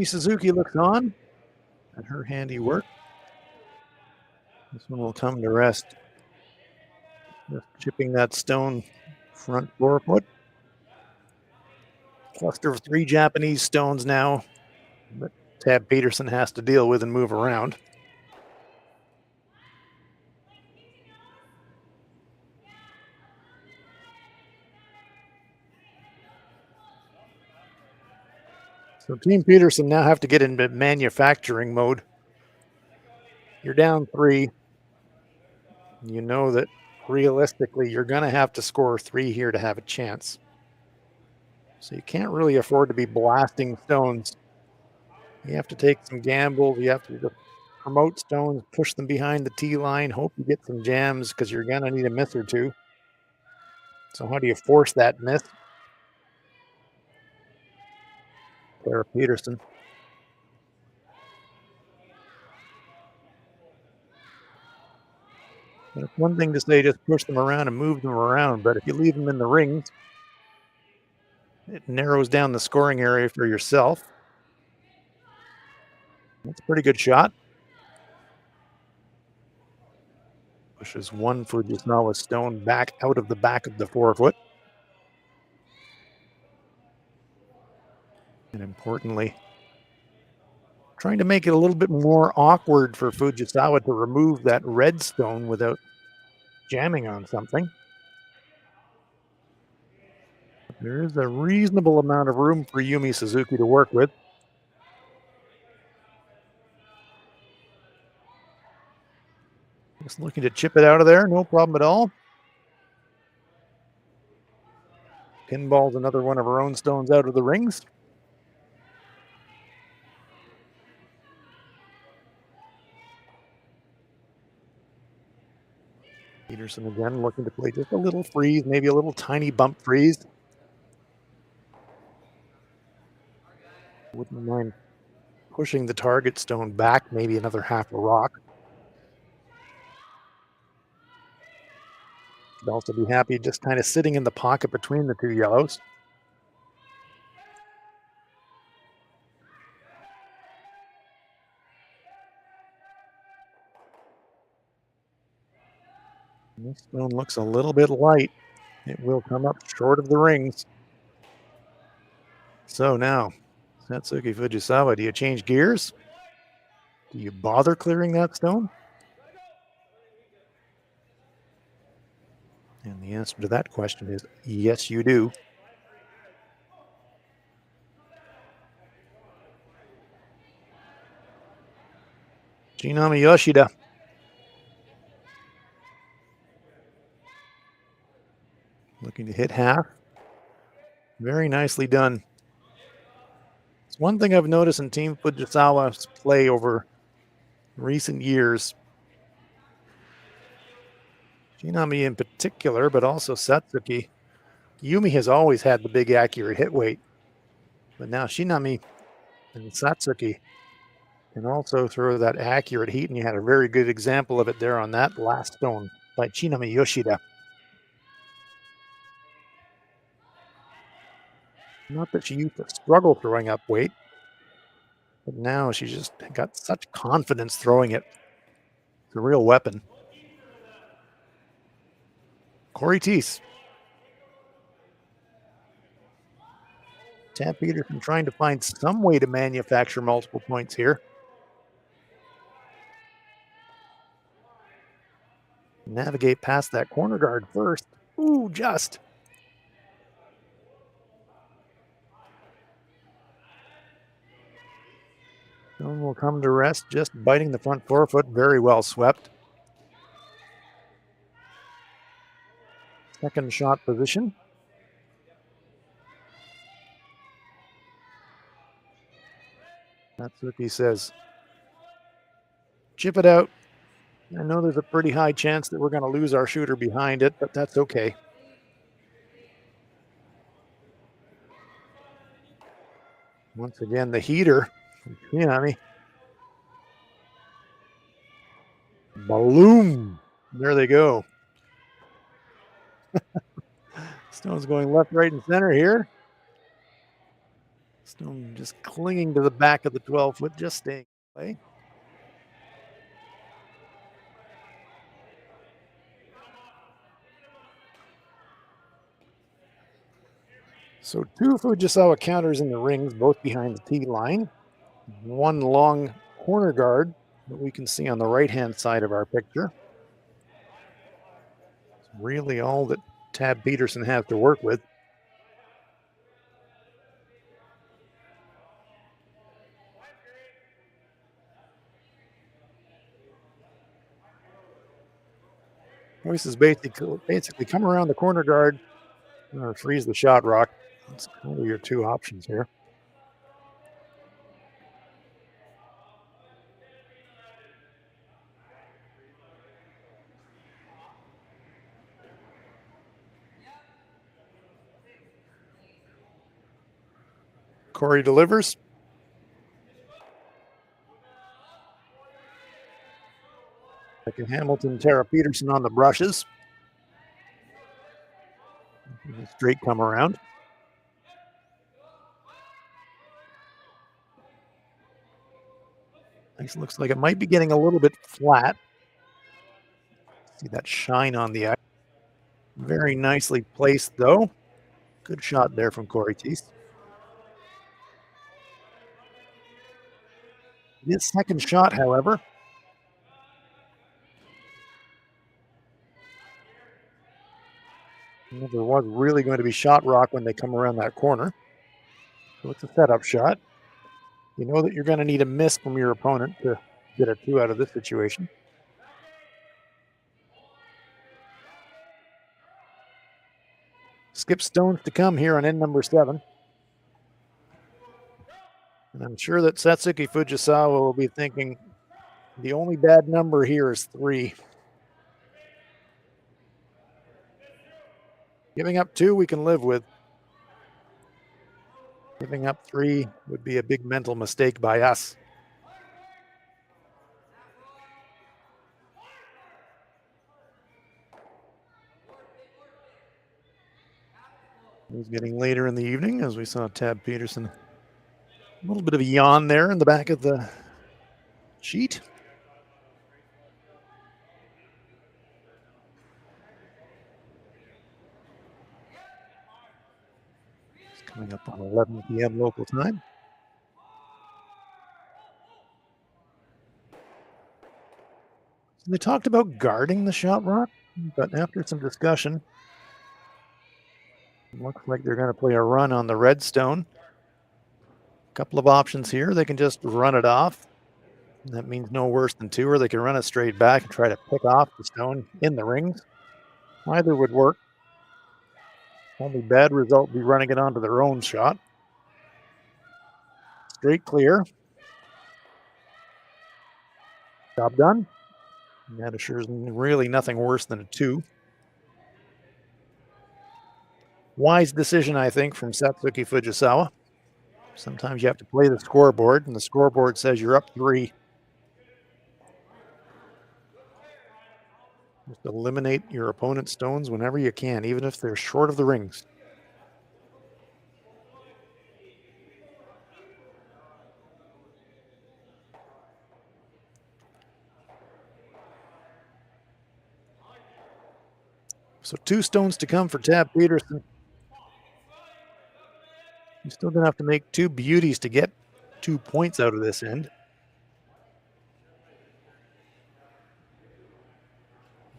Suzuki looks on at her handiwork. This one will come to rest. Just chipping that stone front 4-foot. Cluster of 3 Japanese stones now that Tab Peterson has to deal with and move around. So Team Peterson now have to get into manufacturing mode. You're down 3. You know that realistically you're going to have to score 3 here to have a chance. So you can't really afford to be blasting stones. You have to take some gambles. You have to just promote stones, push them behind the tee line, hope you get some jams because you're going to need a miss or 2. So how do you force that miss? Sarah Peterson. And it's one thing to say just push them around and move them around, but if you leave them in the rings, it narrows down the scoring area for yourself. That's a pretty good shot. Pushes one Fujisawa stone back out of the back of the forefoot. And importantly, trying to make it a little bit more awkward for Fujisawa to remove that red stone without jamming on something. There is a reasonable amount of room for Yumi Suzuki to work with. Just looking to chip it out of there, no problem at all. Pinballs another one of her own stones out of the rings. Peterson again looking to play just a little freeze, maybe a little tiny bump freeze. Wouldn't mind pushing the target stone back, maybe another half a rock. Could also be happy just kind of sitting in the pocket between the two yellows. This stone looks a little bit light. It will come up short of the rings. So now, Satsuki Fujisawa, do you change gears? Do you bother clearing that stone? And the answer to that question is yes, you do. Kitami Yoshida. Looking to hit half. Very nicely done. It's one thing I've noticed in Team Fujisawa's play over recent years. Kitami in particular, but also Satsuki. Yumi has always had the big accurate hit weight. But now Shinami and Satsuki can also throw that accurate heat, and you had a very good example of it there on that last stone by Kitami Yoshida. Not that she used to struggle throwing up weight, but now she's just got such confidence throwing it. It's a real weapon. Corey Teese. Tab Peterson trying to find some way to manufacture multiple points here. Navigate past that corner guard first. Ooh, just. Stone will come to rest, just biting the front forefoot. Very well swept. Second shot position. Satsuki says, chip it out. I know there's a pretty high chance that we're going to lose our shooter behind it, but that's okay. Once again, the heater. Kitami. Balloon. There they go. Stone's going left, right, and center here. Stone just clinging to the back of the 12-foot, just staying away. So two Fujisawa counters in the rings, both behind the tee line. One long corner guard that we can see on the right-hand side of our picture. It's really all that Tab Peterson has to work with. Choices basically come around the corner guard or freeze the shot rock. That's kind of your two options here. Corey delivers. Like a Hamilton, Tara Peterson on the brushes. Straight come around. This looks like it might be getting a little bit flat. See that shine on the ice. Very nicely placed, though. Good shot there from Corey Teese. His second shot, however. There was really going to be shot rock when they come around that corner. So it's a setup shot. You know that you're going to need a miss from your opponent to get a 2 out of this situation. Skip stones to come here on end number 7. And I'm sure that Satsuki Fujisawa will be thinking the only bad number here is 3. Giving up 2 we can live with. Giving up 3 would be a big mental mistake by us. It was getting later in the evening as we saw Tab Peterson. A little bit of a yawn there in the back of the sheet. It's coming up on 11 p.m. local time. So they talked about guarding the shot rock, but after some discussion, it looks like they're going to play a run on the redstone. A couple of options here. They can just run it off. That means no worse than 2, or they can run it straight back and try to pick off the stone in the rings. Either would work. Only bad result would be running it onto their own shot. Straight clear. Job done. And that assures really nothing worse than a 2. Wise decision, I think, from Satsuki Fujisawa. Sometimes you have to play the scoreboard, and the scoreboard says you're up 3. Just eliminate your opponent's stones whenever you can, even if they're short of the rings. So 2 stones to come for Tab Peterson. You're still going to have to make 2 beauties to get 2 points out of this end.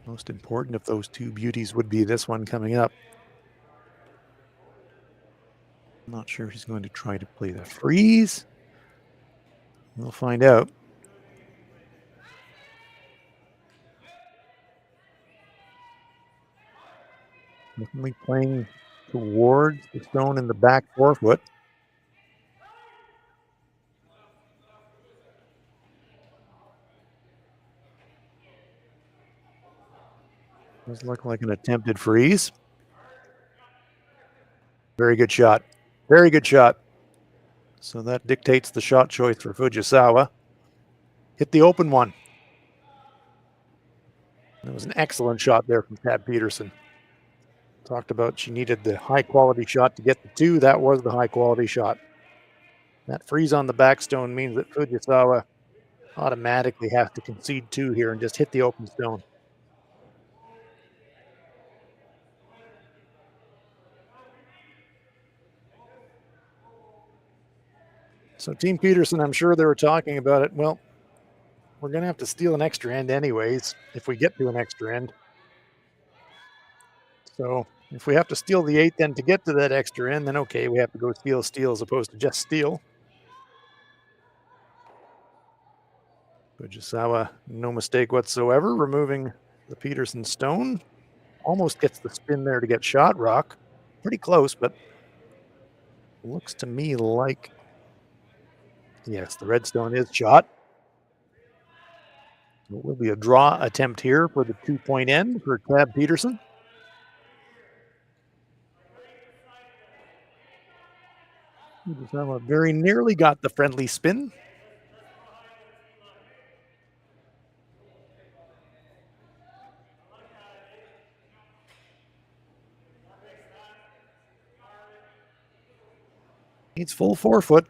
Most important of those 2 beauties would be this one coming up. I'm not sure he's going to try to play the freeze. We'll find out. Definitely playing towards the stone in the back 4-foot. Does look like an attempted freeze. Very good shot. Very good shot. So that dictates the shot choice for Fujisawa. Hit the open one. That was an excellent shot there from Tab Peterson. Talked about she needed the high quality shot to get the 2. That was the high quality shot. That freeze on the backstone means that Fujisawa automatically has to concede 2 here and just hit the open stone. So Team Peterson, I'm sure they were talking about it. Well, we're going to have to steal an extra end anyways, if we get to an extra end. So if we have to steal the 8th end to get to that extra end, then okay, we have to go steal as opposed to just steal. Fujisawa, no mistake whatsoever, removing the Peterson stone. Almost gets the spin there to get shot rock. Pretty close, but looks to me like, yes, the redstone is shot. It will be a draw attempt here for the 2-point end for Tab Peterson. Fujisawa very nearly got the friendly spin. Needs full 4-foot.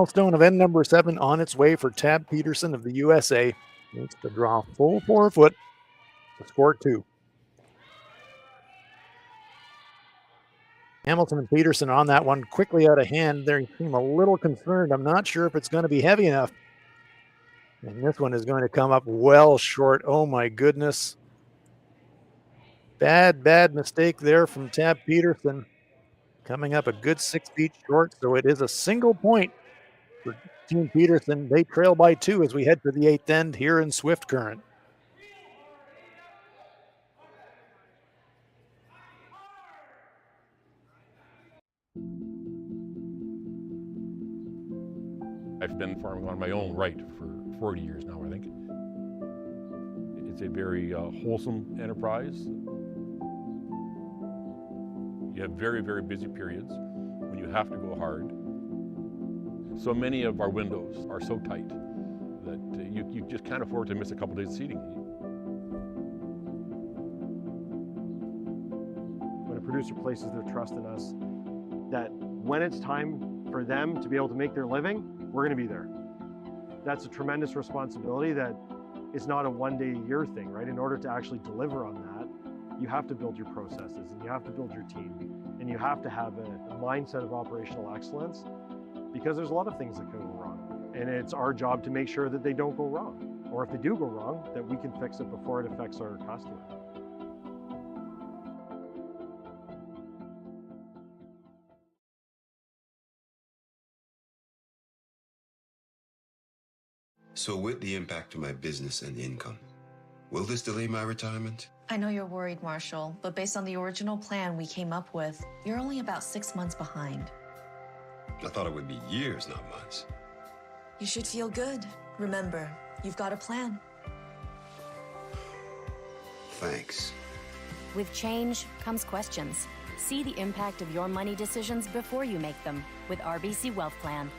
milestone of end number 7 on its way for Tab Peterson of the USA. Needs to draw full 4 foot to score 2. Hamilton and Peterson on that one, quickly out of hand. They seem a little concerned. I'm not sure if it's going to be heavy enough. And this one is going to come up well short. Oh my goodness. Bad mistake there from Tab Peterson. Coming up a good 6 feet short, so it is a single point for Team Peterson. They trail by 2 as we head to the 8th end here in Swift Current. I've been farming on my own right for 40 years now, I think. It's a very wholesome enterprise. You have very, very busy periods when you have to go hard. So many of our windows are so tight that you just can't afford to miss a couple days of seeding. When a producer places their trust in us, that when it's time for them to be able to make their living, we're going to be there. That's a tremendous responsibility that is not a one-day-a-year thing, right? In order to actually deliver on that, you have to build your processes and you have to build your team and you have to have a mindset of operational excellence, because there's a lot of things that can go wrong. And it's our job to make sure that they don't go wrong. Or if they do go wrong, that we can fix it before it affects our customer. So with the impact to my business and income, will this delay my retirement? I know you're worried, Marshall, but based on the original plan we came up with, you're only about 6 months behind. I thought it would be years, not months. You should feel good. Remember, you've got a plan. Thanks. With change comes questions. See the impact of your money decisions before you make them with RBC Wealth Plan.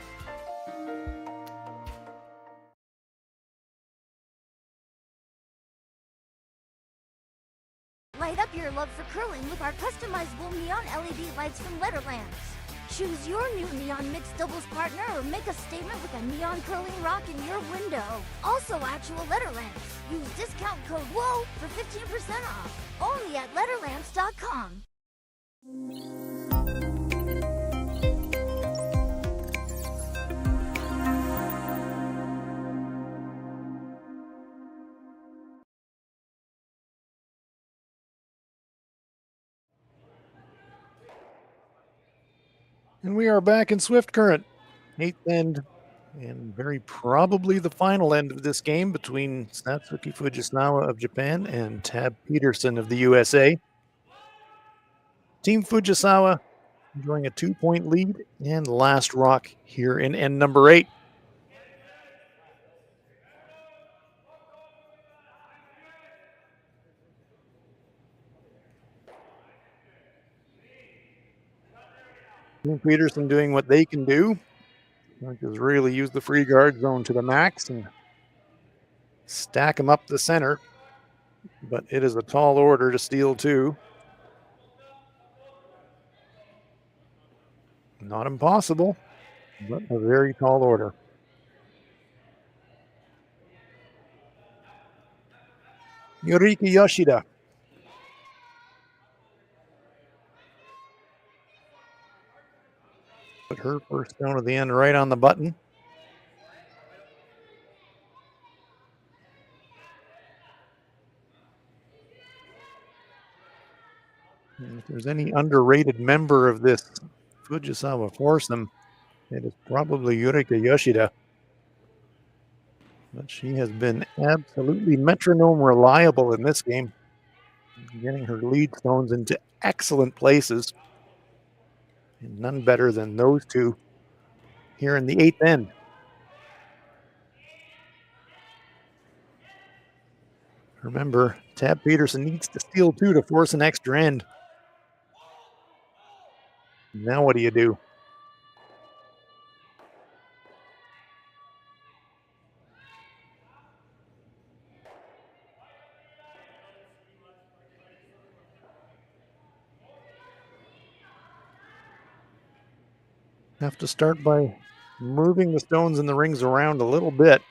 Light up your love for curling with our customizable neon LED lights from Letterlands. Choose your new neon mixed doubles partner or make a statement with a neon curling rock in your window. Also actual Letterlands. Use discount code WHOA for 15% off. Only at Letterlands.com. And we are back in Swift Current, 8th end, and very probably the final end of this game between Satsuki Fujisawa of Japan and Tab Peterson of the USA. Team Fujisawa enjoying a 2-point lead and last rock here in end number 8. Team Peterson doing what they can do, which is really use the free guard zone to the max and stack them up the center. But it is a tall order to steal 2. Not impossible, but a very tall order. Yuriki Yoshida. Put her first stone of the end right on the button. And if there's any underrated member of this Fujisawa foursome, it is probably Yurika Yoshida. But she has been absolutely metronome reliable in this game, getting her lead stones into excellent places. And none better than those two here in the 8th end. Remember, Tab Peterson needs to steal 2 to force an extra end. Now what do you do? Have to start by moving the stones in the rings around a little bit.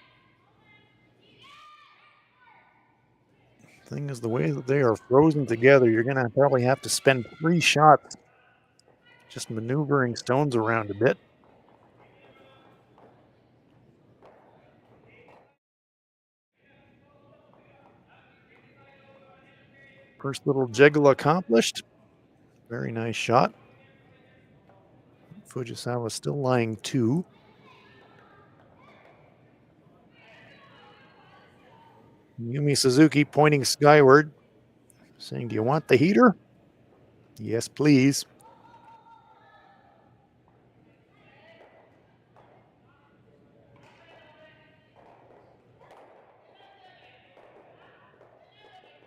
Thing is, the way that they are frozen together, you're going to probably have to spend 3 shots just maneuvering stones around a bit. First little jiggle accomplished. Very nice shot. Fujisawa still lying 2. Yumi Suzuki pointing skyward, saying, "Do you want the heater?" "Yes, please."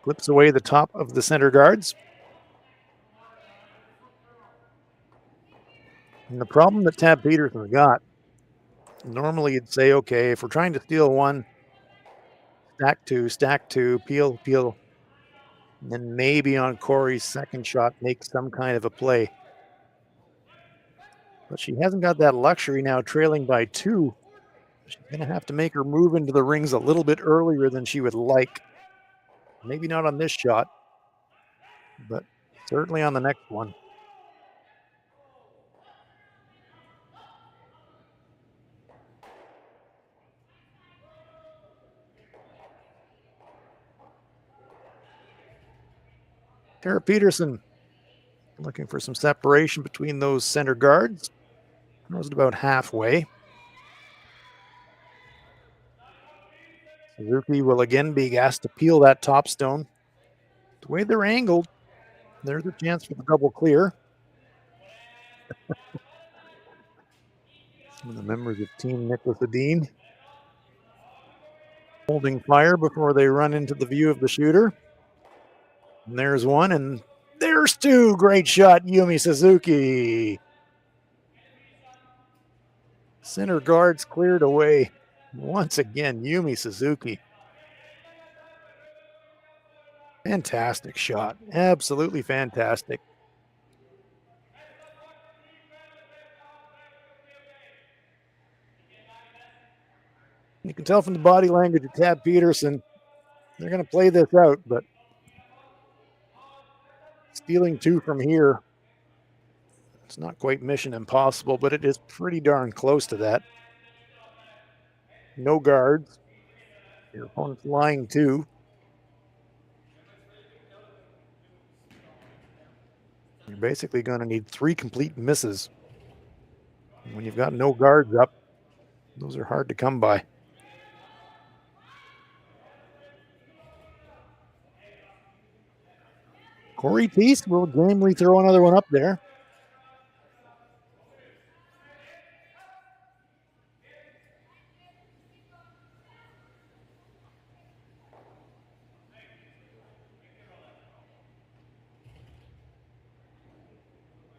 Clips away the top of the center guards. And the problem that Tab Peterson's got, normally you'd say, okay, if we're trying to steal 1, stack 2, peel, peel. And then maybe on Corey's second shot, make some kind of a play. But she hasn't got that luxury now, trailing by 2. She's going to have to make her move into the rings a little bit earlier than she would like. Maybe not on this shot, but certainly on the next one. Tara Peterson looking for some separation between those center guards. Throws it about halfway. Suzuki will again be asked to peel that top stone. The way they're angled, there's a chance for the double clear. Some of the members of Team Nicholas Adine holding fire before they run into the view of the shooter. And there's 1, and there's 2. Great shot, Yumi Suzuki. Center guards cleared away. Once again, Yumi Suzuki. Fantastic shot. Absolutely fantastic. You can tell from the body language of Tab Peterson, they're going to play this out, but stealing 2 from here, it's not quite mission impossible, but it is pretty darn close to that. No guards. Your opponent's lying 2. You're basically going to need 3 complete misses. And when you've got no guards up, those are hard to come by. Corey Teese will gamely throw another one up there.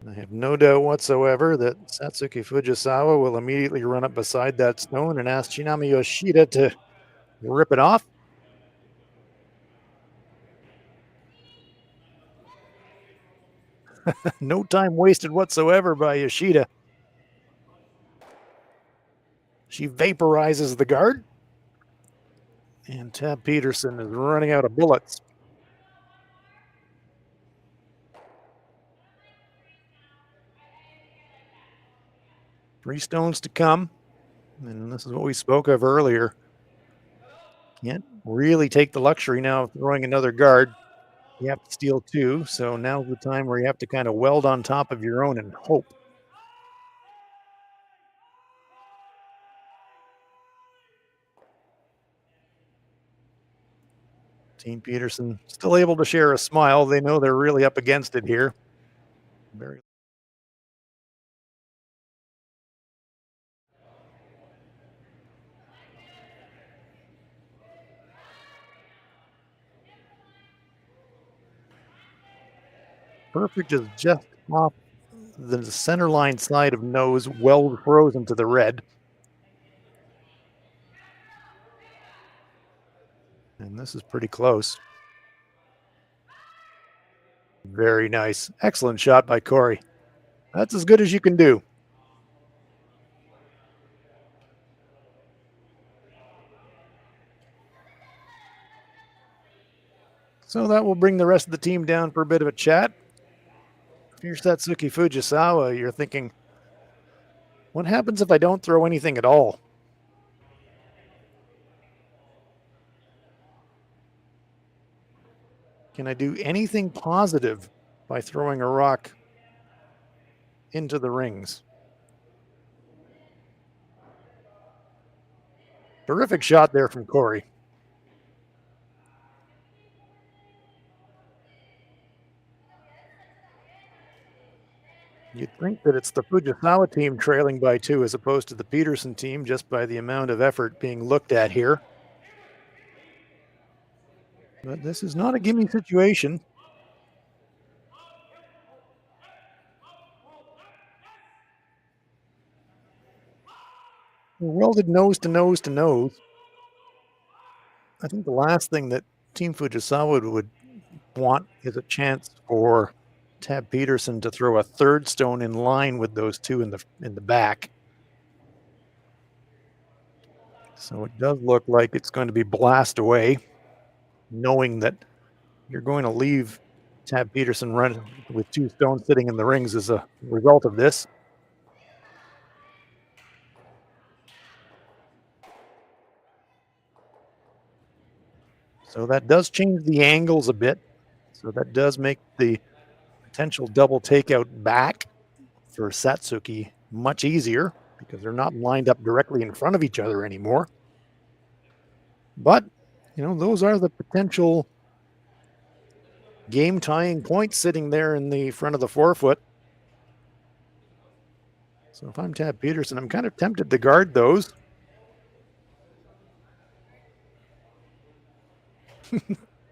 I have no doubt whatsoever that Satsuki Fujisawa will immediately run up beside that stone and ask Shinami Yoshida to rip it off. No time wasted whatsoever by Yoshida. She vaporizes the guard. And Tab Peterson is running out of bullets. Three stones to come. And this is what we spoke of earlier. Can't really take the luxury now of throwing another guard. You have to steal 2. So now's the time where you have to kind of weld on top of your own and hope. Team Peterson still able to share a smile. They know they're really up against it here. Very perfect is just off the center line side of nose, well frozen to the red. And this is pretty close. Very nice. Excellent shot by Corey. That's as good as you can do. So that will bring the rest of the team down for a bit of a chat. If you're Satsuki Fujisawa, you're thinking, what happens if I don't throw anything at all? Can I do anything positive by throwing a rock into the rings? Terrific shot there from Corey. You'd think that it's the Fujisawa team trailing by 2 as opposed to the Peterson team just by the amount of effort being looked at here. But this is not a gimme situation. Welded nose to nose to nose. I think the last thing that Team Fujisawa would want is a chance for Tab Peterson to throw a third stone in line with those two in the back. So it does look like it's going to be blast away, knowing that you're going to leave Tab Peterson run with 2 stones sitting in the rings as a result of this. So that does change the angles a bit. So that does make the potential double takeout back for Satsuki much easier because they're not lined up directly in front of each other anymore. But, those are the potential game tying points sitting there in the front of the forefoot. So if I'm Tab Peterson, I'm kind of tempted to guard those.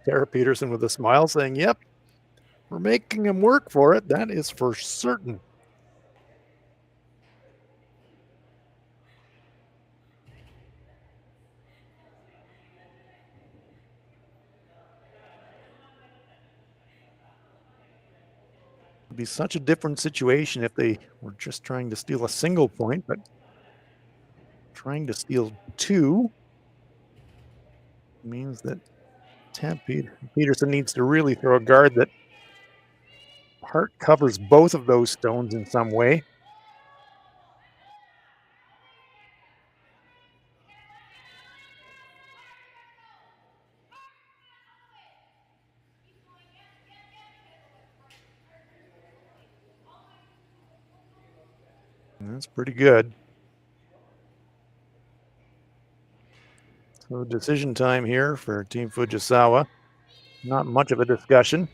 Tara Peterson with a smile saying, yep, we're making him work for it. That is for certain. It'd be such a different situation if they were just trying to steal a single point, but trying to steal 2 means that Tab Peterson needs to really throw a guard that part covers both of those stones in some way. And that's pretty good. So decision time here for Team Fujisawa. Not much of a discussion.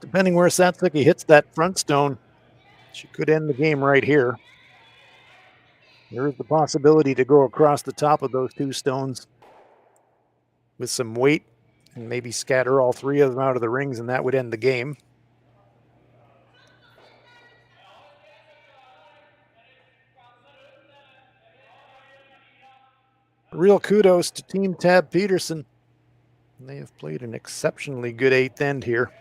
Depending where Satsuki hits that front stone, she could end the game right here. There is the possibility to go across the top of those 2 stones with some weight and maybe scatter all 3 of them out of the rings, and that would end the game. Real kudos to Team Tab Peterson. They have played an exceptionally good 8th end here.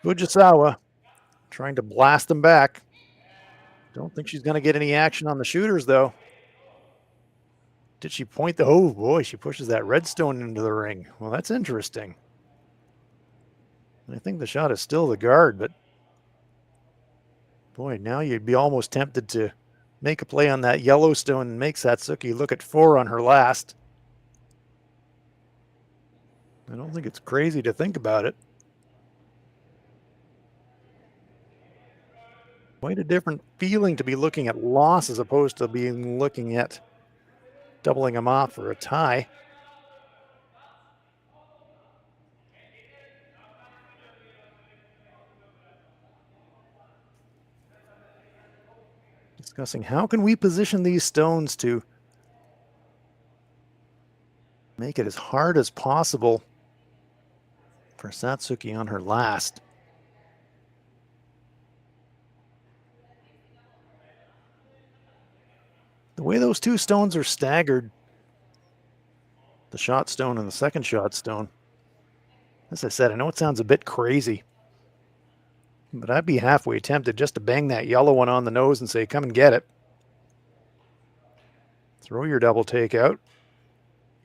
Fujisawa trying to blast them back. Don't think she's going to get any action on the shooters, though. Did she point the... Oh, boy, she pushes that redstone into the ring. Well, that's interesting. I think the shot is still the guard, but... Boy, now you'd be almost tempted to make a play on that Yellowstone and make Satsuki look at 4 on her last. I don't think it's crazy to think about it. Quite a different feeling to be looking at loss as opposed to being looking at doubling them off for a tie. Discussing how can we position these stones to make it as hard as possible for Satsuki on her last. The way those 2 stones are staggered, the shot stone and the second shot stone, as I said, I know it sounds a bit crazy, But I'd be halfway tempted just to bang that yellow one on the nose and say, come and get it. Throw your double take out.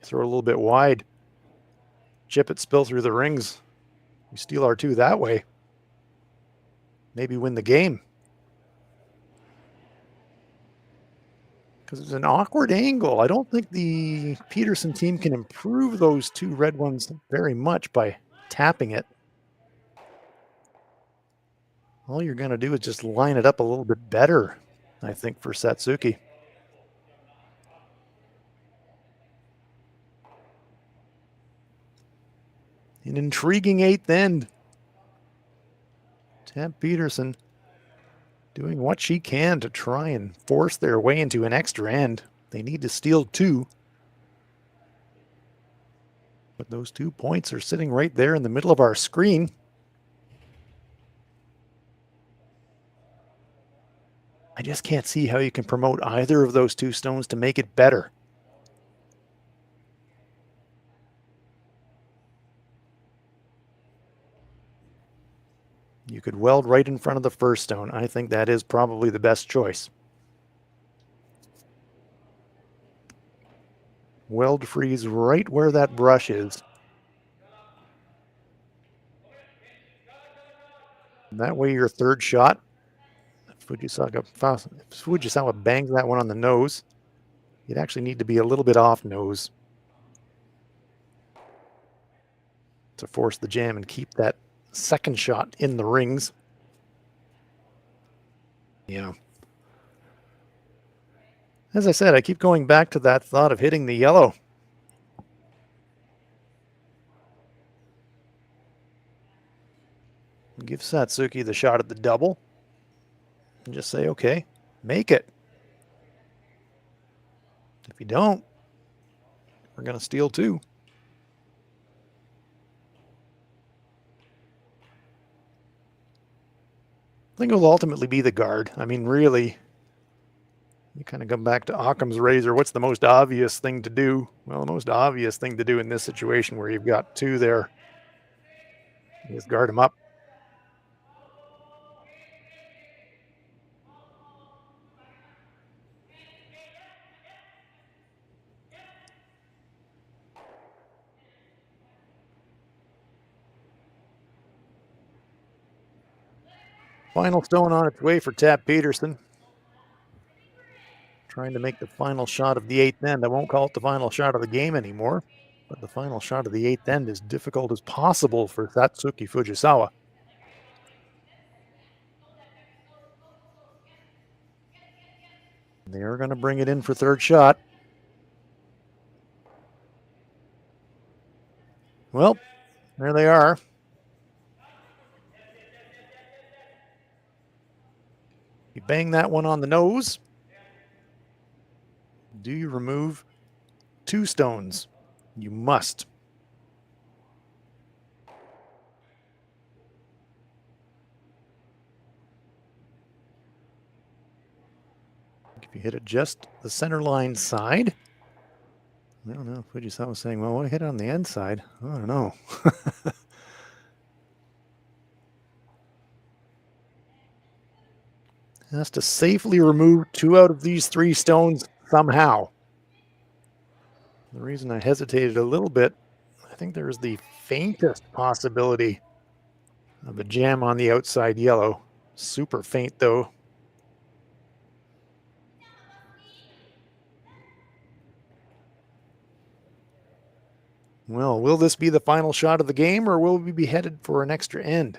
Throw it a little bit wide. Chip it, spill through the rings. We steal our 2 that way. Maybe win the game. Because it's an awkward angle. I don't think the Peterson team can improve those 2 red ones very much by tapping it. All you're going to do is just line it up a little bit better, I think, for Satsuki. An intriguing 8th end. Tab Peterson doing what she can to try and force their way into an extra end. They need to steal 2. But those 2 points are sitting right there in the middle of our screen. I just can't see how you can promote either of those 2 stones to make it better. You could weld right in front of the first stone. I think that is probably the best choice. Weld freeze right where that brush is. And that way your third shot, if Fujisawa bangs that one on the nose, you'd actually need to be a little bit off nose to force the jam and keep that second shot in the rings. Yeah. As I said, I keep going back to that thought of hitting the yellow. Give Satsuki the shot at the double. And just say, okay, make it. If you don't, we're going to steal 2. I think it will ultimately be the guard. I mean, really, you kind of come back to Occam's razor. What's the most obvious thing to do? Well, the most obvious thing to do in this situation where you've got 2 there is guard them up. Final stone on its way for Tab Peterson. Trying to make the final shot of the 8th end. I won't call it the final shot of the game anymore, but the final shot of the 8th end is difficult as possible for Satsuki Fujisawa. They are going to bring it in for third shot. Well, there they are. You bang that one on the nose. Do you remove 2 stones? You must. If you hit it just the center line side. I don't know. Fujisawa was saying, well, I hit it on the end side. I don't know. Has to safely remove 2 out of these 3 stones somehow. The reason I hesitated a little bit, I think there is the faintest possibility of a jam on the outside yellow. Super faint though. Well, will this be the final shot of the game, or will we be headed for an extra end?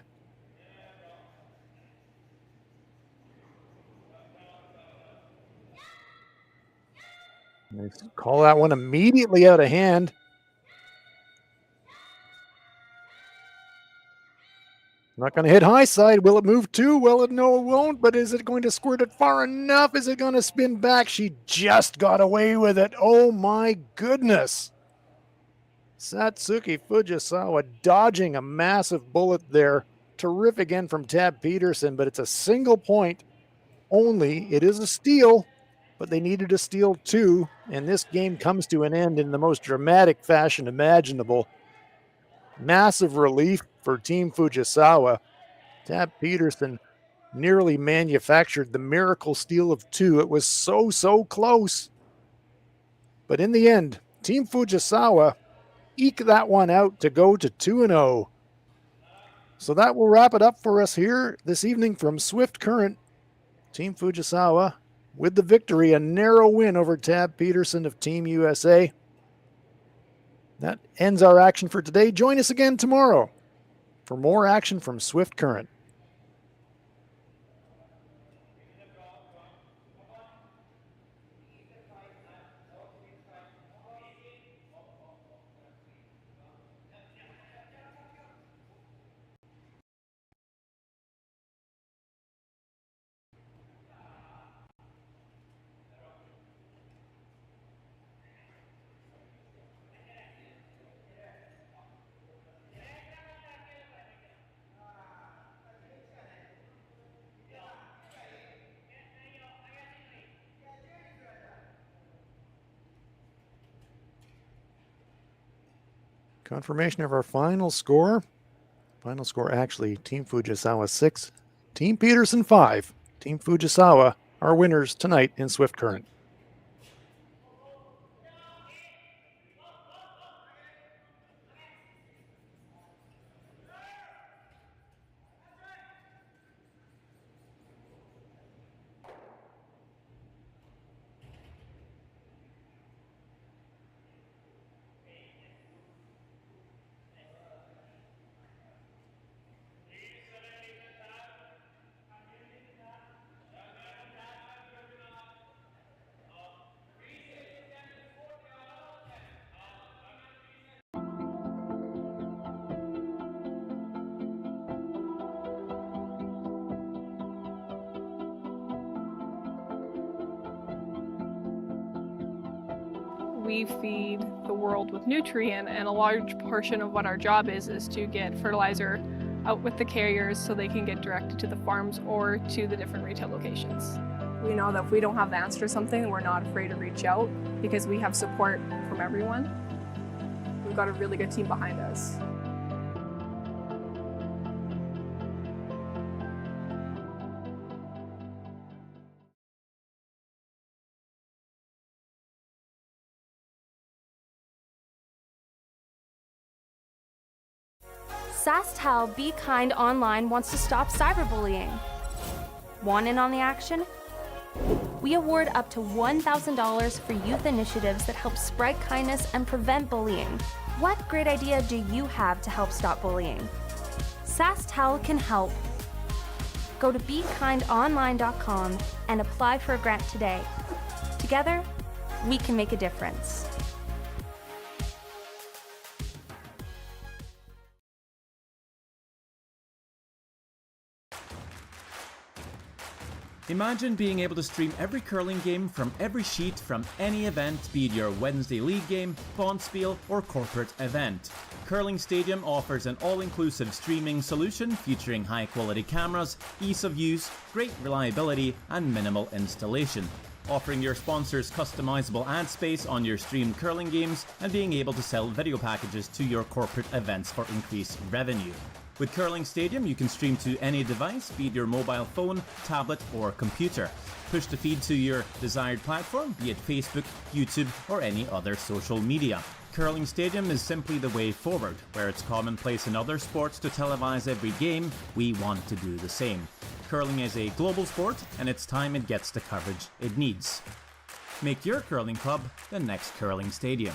Let's call that one immediately out of hand. Not going to hit high side. Will it move 2? Well, no, it won't. But is it going to squirt it far enough? Is it going to spin back? She just got away with it. Oh, my goodness. Satsuki Fujisawa dodging a massive bullet there. Terrific end from Tab Peterson, but it's a single point only. It is a steal, but they needed to steal 2, and this game comes to an end in the most dramatic fashion imaginable. Massive relief for Team Fujisawa Tab Peterson nearly manufactured the miracle steal of 2. It was so close. But in the end, Team Fujisawa eked that one out to go to 2-0. So that will wrap it up for us here this evening from Swift Current. Team Fujisawa with the victory, a narrow win over Tab Peterson of Team USA. That ends our action for today. Join us again tomorrow for more action from Swift Current. Confirmation of our final score. Final score actually, Team Fujisawa 6, Team Peterson 5. Team Fujisawa are winners tonight in Swift Current. We feed the world with Nutrien, and a large portion of what our job is to get fertilizer out with the carriers so they can get directed to the farms or to the different retail locations. We know that if we don't have the answer to something, we're not afraid to reach out because we have support from everyone. We've got a really good team behind us. SaskTel Be Kind Online wants to stop cyberbullying. Want in on the action? We award up to $1,000 for youth initiatives that help spread kindness and prevent bullying. What great idea do you have to help stop bullying? SaskTel can help. Go to BeKindOnline.com and apply for a grant today. Together, we can make a difference. Imagine being able to stream every curling game from every sheet from any event, be it your Wednesday league game, bonspiel, or corporate event. Curling Stadium offers an all-inclusive streaming solution featuring high-quality cameras, ease of use, great reliability, and minimal installation. Offering your sponsors customizable ad space on your streamed curling games and being able to sell video packages to your corporate events for increased revenue. With Curling Stadium, you can stream to any device, be it your mobile phone, tablet, or computer. Push the feed to your desired platform, be it Facebook, YouTube, or any other social media. Curling Stadium is simply the way forward. Where it's commonplace in other sports to televise every game, we want to do the same. Curling is a global sport, and it's time it gets the coverage it needs. Make your curling club the next Curling Stadium.